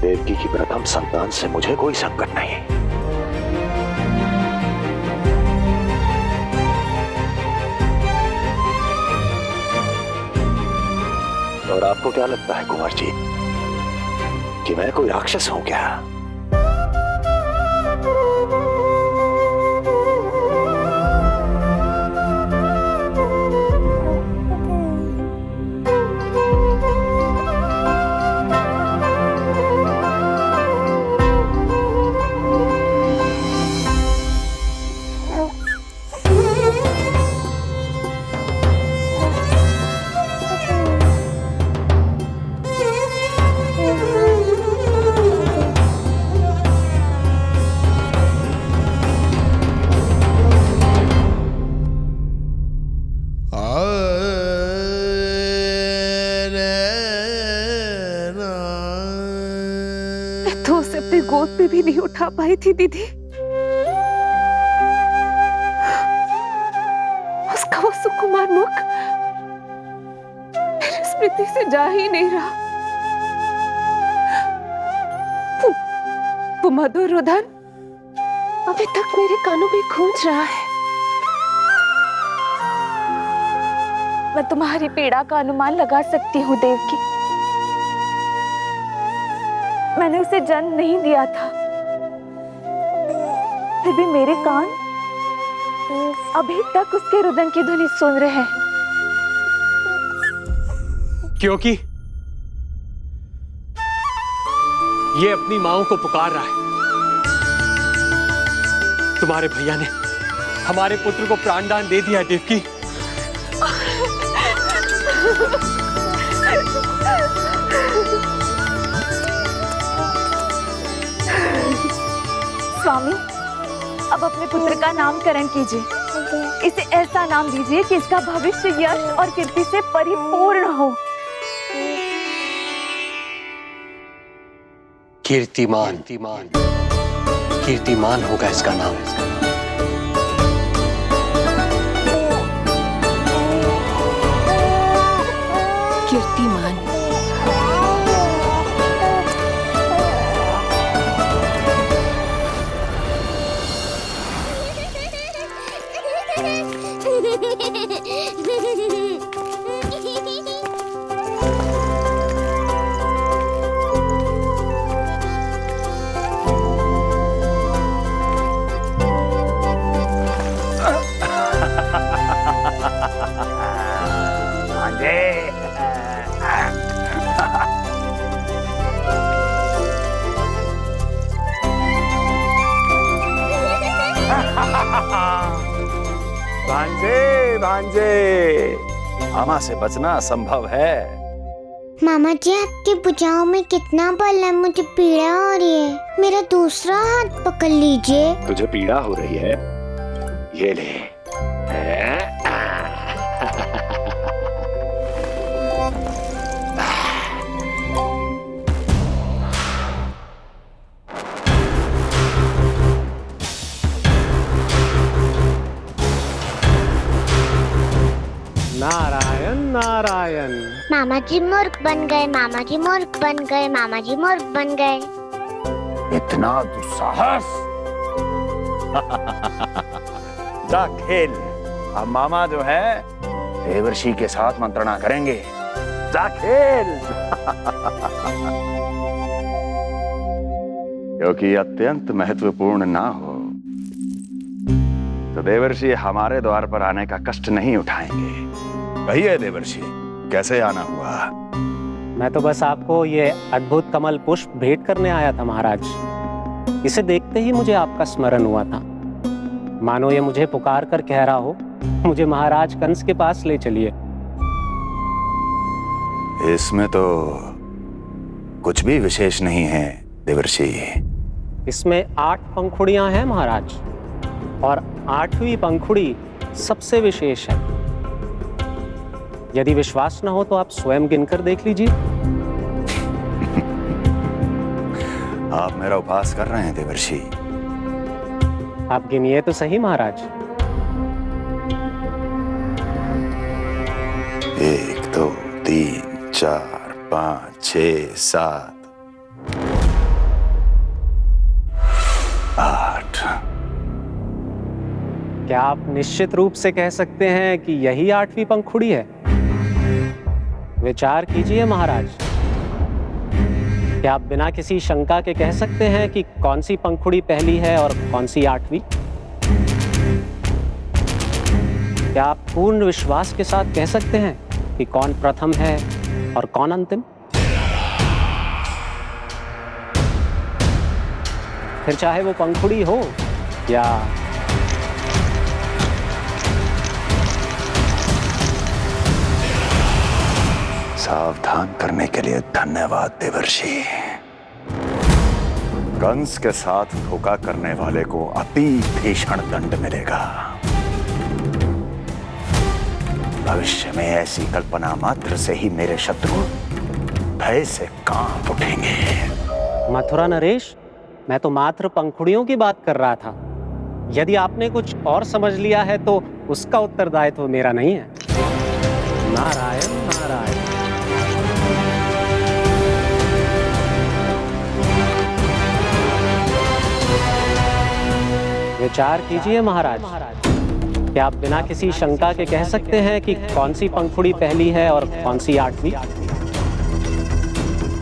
देवकी की प्रथम संतान से मुझे कोई संकट नहीं। और आपको क्या लगता है कुंवर जी कि मैं कोई राक्षस हूं क्या? मैं तो उसे अपनी गोद पे भी नहीं उठा पाई थी दीदी। उसका वो सुकुमार मुख मेरी स्मृति से जा ही नहीं रहा। वो मधुर रुदन अभी तक मेरे कानों में गूंज रहा है। मैं तुम्हारी पीड़ा का अनुमान लगा सकती हूँ देवकी। मैंने उसे जन्म नहीं दिया था, फिर भी मेरे कान अभी तक उसके रुदन की ध्वनि सुन रहे हैं। क्योंकि ये अपनी माओ को पुकार रहा है। तुम्हारे भैया ने हमारे पुत्र को प्राणदान दे दिया देवकी। स्वामी, अब अपने पुत्र का नामकरण कीजिए। इसे ऐसा नाम दीजिए कि इसका भविष्य यश और कीर्ति से परिपूर्ण हो। कीर्तिमान, कीर्तिमान होगा इसका नाम। कीर्तिमान। भांजे भांजे, मामा से बचना असंभव है। मामा जी, आपकी भुजाओं में कितना बल है, मुझे पीड़ा हो रही है। मेरा दूसरा हाथ पकड़ लीजिए। तुझे पीड़ा हो रही है? ये ले। नारायण नारायण। मामा जी मूर्ख बन गए, मामा जी मूर्ख बन गए, मामा जी मूर्ख बन गए। इतना दुस्साहस! जा खेल। अब मामा जो है देवर्षि के साथ मंत्रणा करेंगे। जा खेल। क्योंकि अत्यंत महत्वपूर्ण ना हो तो देवर्षि हमारे द्वार पर आने का कष्ट नहीं उठाएंगे। कहिए देवर्षि, कैसे आना हुआ? मैं तो बस आपको ये अद्भुत कमल पुष्प भेंट करने आया था महाराज। इसे देखते ही मुझे आपका स्मरण हुआ था। मानो ये मुझे पुकार कर कह रहा हो, मुझे महाराज कंस के पास ले चलिए। इसमें तो कुछ भी विशेष नहीं है देवर्षि। इसमें 8 पंखुड़ियां हैं महाराज, और 8वीं पंखुड़ी सबसे विशेष है। यदि विश्वास न हो तो आप स्वयं गिनकर देख लीजिए। आप मेरा उपहास कर रहे हैं देवर्षि। आप गिनिए तो सही महाराज। 1 2 3 4 5 6 7 8। क्या आप निश्चित रूप से कह सकते हैं कि यही 8वीं पंखुड़ी है? विचार कीजिए महाराज। क्या आप बिना किसी शंका के कह सकते हैं कि कौन सी पंखुड़ी पहली है और कौन सी 8वीं? क्या आप पूर्ण विश्वास के साथ कह सकते हैं कि कौन प्रथम है और कौन अंतिम? फिर चाहे वो पंखुड़ी हो या सावधान करने के लिए धन्यवाद देवर्षि। कंस के साथ धोखा करने वाले को अति भीषण दंड मिलेगा। भविष्य में ऐसी कल्पना मात्र से ही मेरे शत्रु भय से कांप उठेंगे। मथुरा नरेश, मैं तो मात्र पंखुड़ियों की बात कर रहा था। यदि आपने कुछ और समझ लिया है तो उसका उत्तरदायित्व मेरा नहीं है। नारायण नारायण। विचार कीजिए महाराज, क्या आप बिना किसी शंका के कह सकते हैं कि कौन सी पंखुड़ी पहली है और कौन सी 8वीं?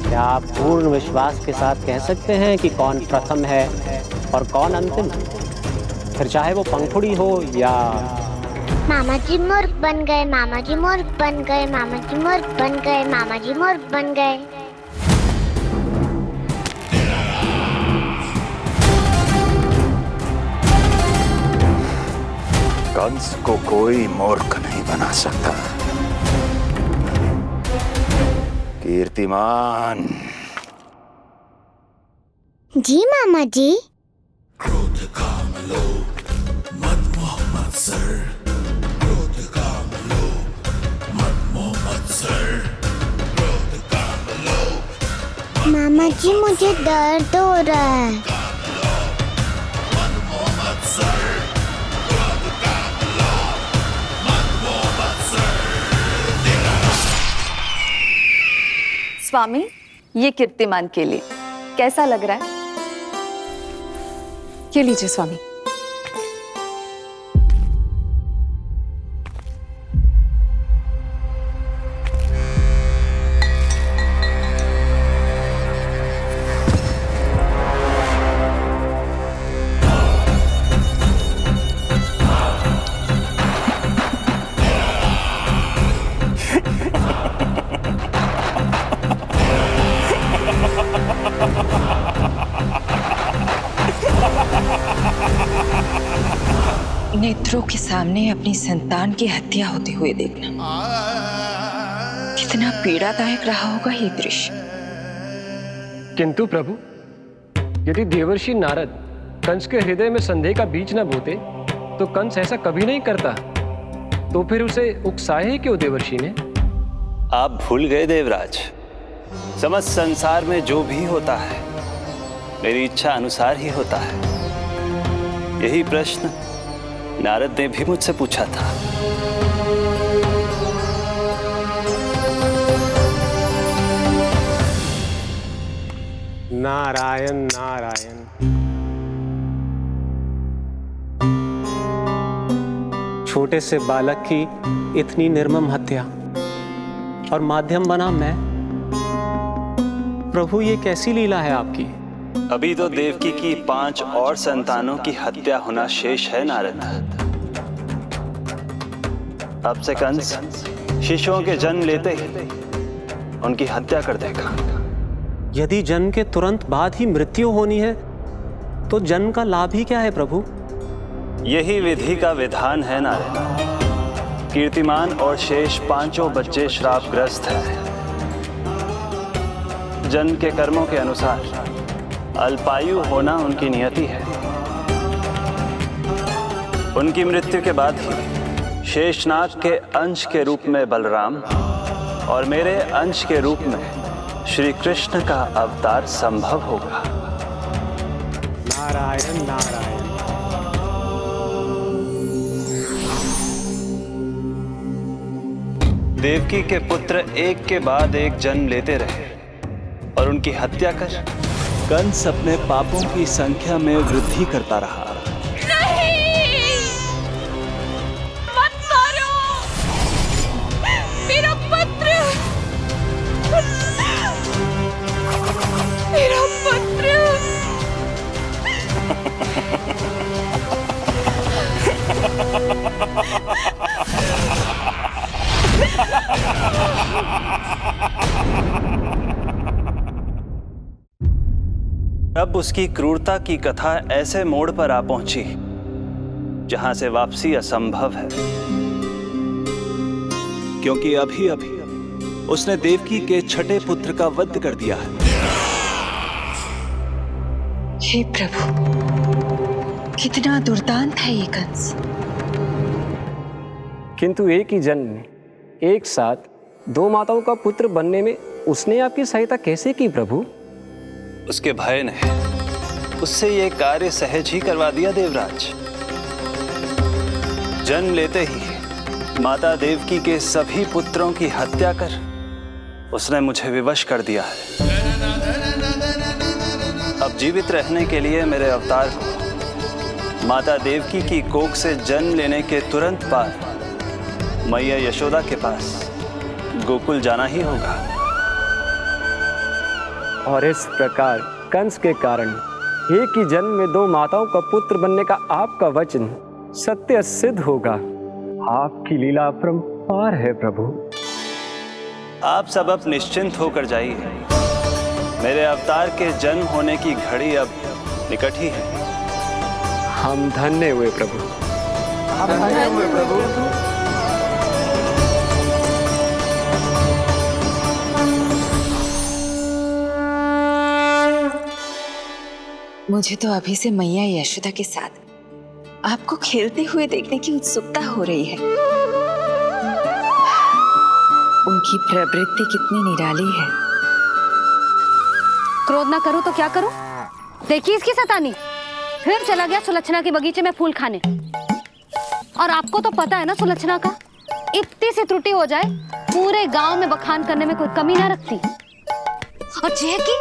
क्या आप पूर्ण विश्वास के साथ कह सकते हैं कि कौन प्रथम है और कौन अंतिम? फिर चाहे वो पंखुड़ी हो या... मामा जी मूर्ख बन गए, मामा जी मूर्ख बन गए, मामा जी मूर्ख बन गए, मामा जी मूर्ख बन गए। कंस को कोई मूर्ख नहीं बना सकता। कीर्तिमान। जी मामा जी। क्रोध काम लोभ मद मोह मत्सर, क्रोध काम लोभ मद मोह मत्सर, क्रोध काम लोभ। मामा जी मुझे दर्द हो रहा है। मद मोह मत्सर, क्रोध काम लोभ मद मोह मत्सर। स्वामी, ये कीर्तिमान के लिए कैसा लग रहा है? ये लीजिए स्वामी। नेत्रों के सामने अपनी संतान की हत्या होते हुए देखना कितना पीड़ादायक रहा होगा ये दृश्य। किंतु प्रभु, यदि देवर्षि नारद कंस के हृदय में संदेह का बीज न बोते तो कंस ऐसा कभी नहीं करता। तो फिर उसे उकसाए ही क्यों देवर्षि ने? आप भूल गए देवराज, समस्त संसार में जो भी होता है मेरी इच्छा अनुसार ही होता है। यही प्रश्न नारद ने भी मुझसे पूछा था। नारायण नारायण। छोटे से बालक की इतनी निर्मम हत्या और माध्यम बना मैं। प्रभु, ये कैसी लीला है आपकी? अभी तो देवकी की 5 और संतानों की हत्या होना शेष है नारद। अब से कंस शिशुओं के जन्म लेते ही उनकी हत्या कर देगा। यदि जन्म के तुरंत बाद ही मृत्यु होनी है तो जन्म का लाभ ही क्या है प्रभु? यही विधि का विधान है नारद। कीर्तिमान और शेष 5 बच्चे श्रापग्रस्त हैं। जन्म के कर्मों के अनुसार अल्पायु होना उनकी नियति है। उनकी मृत्यु के बाद ही शेषनाग के अंश के रूप में बलराम और मेरे अंश के रूप में श्री कृष्ण का अवतार संभव होगा। नारायण नारायण। देवकी के पुत्र एक के बाद एक जन्म लेते रहे और उनकी हत्या कर कंस अपने पापों की संख्या में वृद्धि करता रहा। नहीं! मत मारो! मेरा पुत्र! मेरा पुत्र! अब उसकी क्रूरता की कथा ऐसे मोड़ पर आ पहुंची जहां से वापसी असंभव है, क्योंकि अभी अभी उसने देवकी के छठे पुत्र का वध कर दिया है। हे प्रभु, कितना दुर्दांत है ये कंस। किंतु एक ही जन्म में एक साथ 2 माताओं का पुत्र बनने में उसने आपकी सहायता कैसे की प्रभु? उसके भय ने उससे ये कार्य सहज ही करवा दिया देवराज। जन्म लेते ही माता देवकी के सभी पुत्रों की हत्या कर उसने मुझे विवश कर दिया है। अब जीवित रहने के लिए मेरे अवतार को माता देवकी की कोख से जन्म लेने के तुरंत बाद मैया यशोदा के पास गोकुल जाना ही होगा। और इस प्रकार कंस के कारण एक ही जन्म में दो माताओं का पुत्र बनने का आपका वचन सत्य सिद्ध होगा। आपकी लीला अपरंपार है प्रभु। आप सब अब निश्चिंत होकर जाइए। मेरे अवतार के जन्म होने की घड़ी अब निकट ही है। हम धन्य हुए प्रभु। हम धन्य हुए प्रभु। मुझे तो अभी से मैया यशोदा के साथ आपको खेलते हुए देखने की उत्सुकता हो रही है। उनकी प्रवृत्ति कितनी निराली है। क्रोध ना करो तो क्या करूं? देखिए इसकी सतानी, फिर चला गया सुलक्षणा के बगीचे में फूल खाने। और आपको तो पता है ना सुलक्षणा का, इतनी सी त्रुटि हो जाए पूरे गांव में बखान करने में कोई कमी ना रखती। और जे की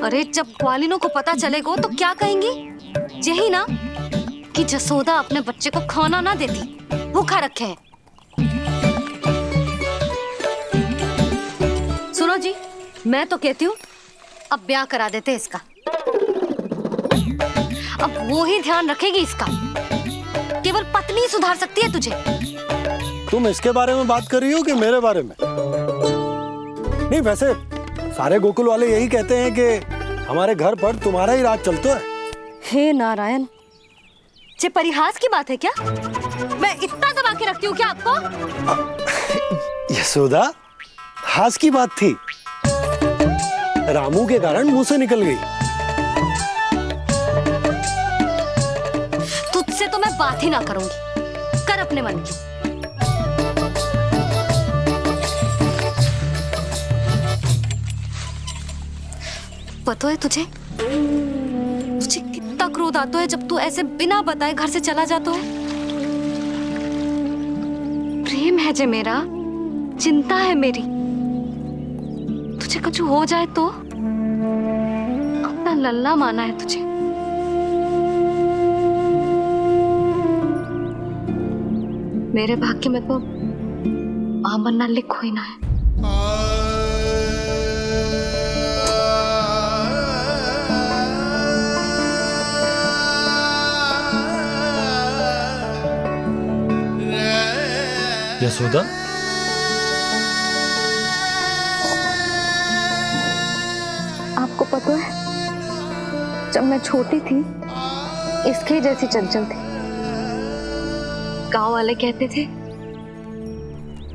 अरे जब ग्वालिनों को पता चलेगा तो क्या कहेंगी? यही ना कि जसोदा अपने बच्चे को खाना ना देती, भूखा रखे है। सुनो जी, मैं तो कहती हूँ अब ब्याह करा देते इसका। अब वो ही ध्यान रखेगी इसका। केवल पत्नी सुधार सकती है तुझे। तुम इसके बारे में बात कर रही हो कि मेरे बारे में? नहीं, वैसे सारे गोकुल वाले यही कहते हैं कि हमारे घर पर तुम्हारा ही राज चलता है। हे नारायण, ये परिहास की बात है क्या? मैं इतना दबा के रखती हूँ क्या आपको? यशोदा, हास की बात थी। रामू के कारण मुंह से निकल गई। तुझसे तो मैं बात ही ना करूंगी। कर अपने मन की। पता है तुझे कितना क्रोध आता है जब तू ऐसे बिना बताए घर से चला जाता है। प्रेम है जे मेरा, चिंता है मेरी। तुझे कुछ हो जाए तो अपना लल्ला माना है तुझे। मेरे भाग्य में तो मां बनना लिखो ही ना है। यशोदा, आपको पता है, जब मैं छोटी थी इसके जैसी चंचल थी। गांव वाले कहते थे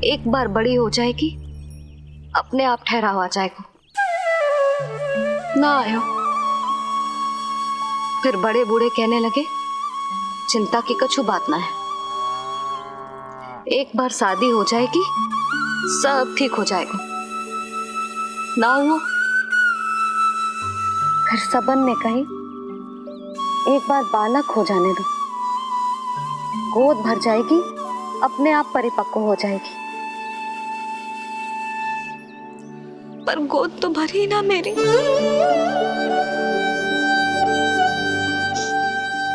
एक बार बड़ी हो जाएगी अपने आप ठहराव आ जाएगा। ना आयो। फिर बड़े बूढ़े कहने लगे चिंता की कछु बात ना है, एक बार शादी हो जाएगी सब ठीक हो जाएगा। ना हुआ। फिर सबन ने कही एक बार बालक हो जाने दो, गोद भर जाएगी अपने आप परिपक्व हो जाएगी। पर गोद तो भरी ना मेरी।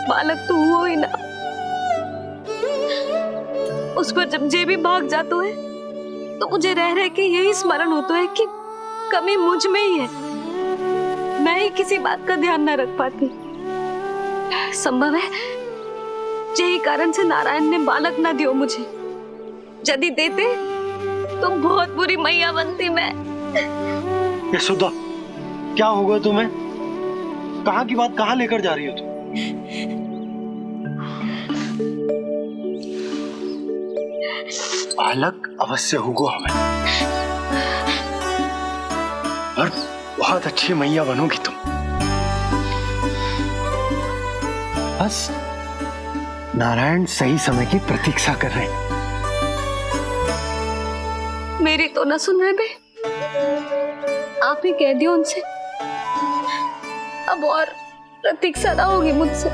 बालक तो हुआ ही ना। उस पर जब जे भी भाग जाता है तो मुझे रह रह के यही स्मरण होता है कि कमी मुझ में ही है। मैं ही किसी बात का ध्यान न रख पाती। संभव है यही कारण से नारायण ने बालक ना दियो मुझे। यदि देते तो बहुत बुरी मैया बनती मैं। यशोदा, क्या होगा तुम्हें? कहाँ की बात कहाँ लेकर जा रही हो तुम? बालक अवश्य होगा हमें, और बहुत अच्छी मैया बनोगी तुम। बस नारायण सही समय की प्रतीक्षा कर रहे हैं। मेरी तो ना सुन रहे बे। आप ही कह दियो उनसे, अब और प्रतीक्षा ना होगी मुझसे।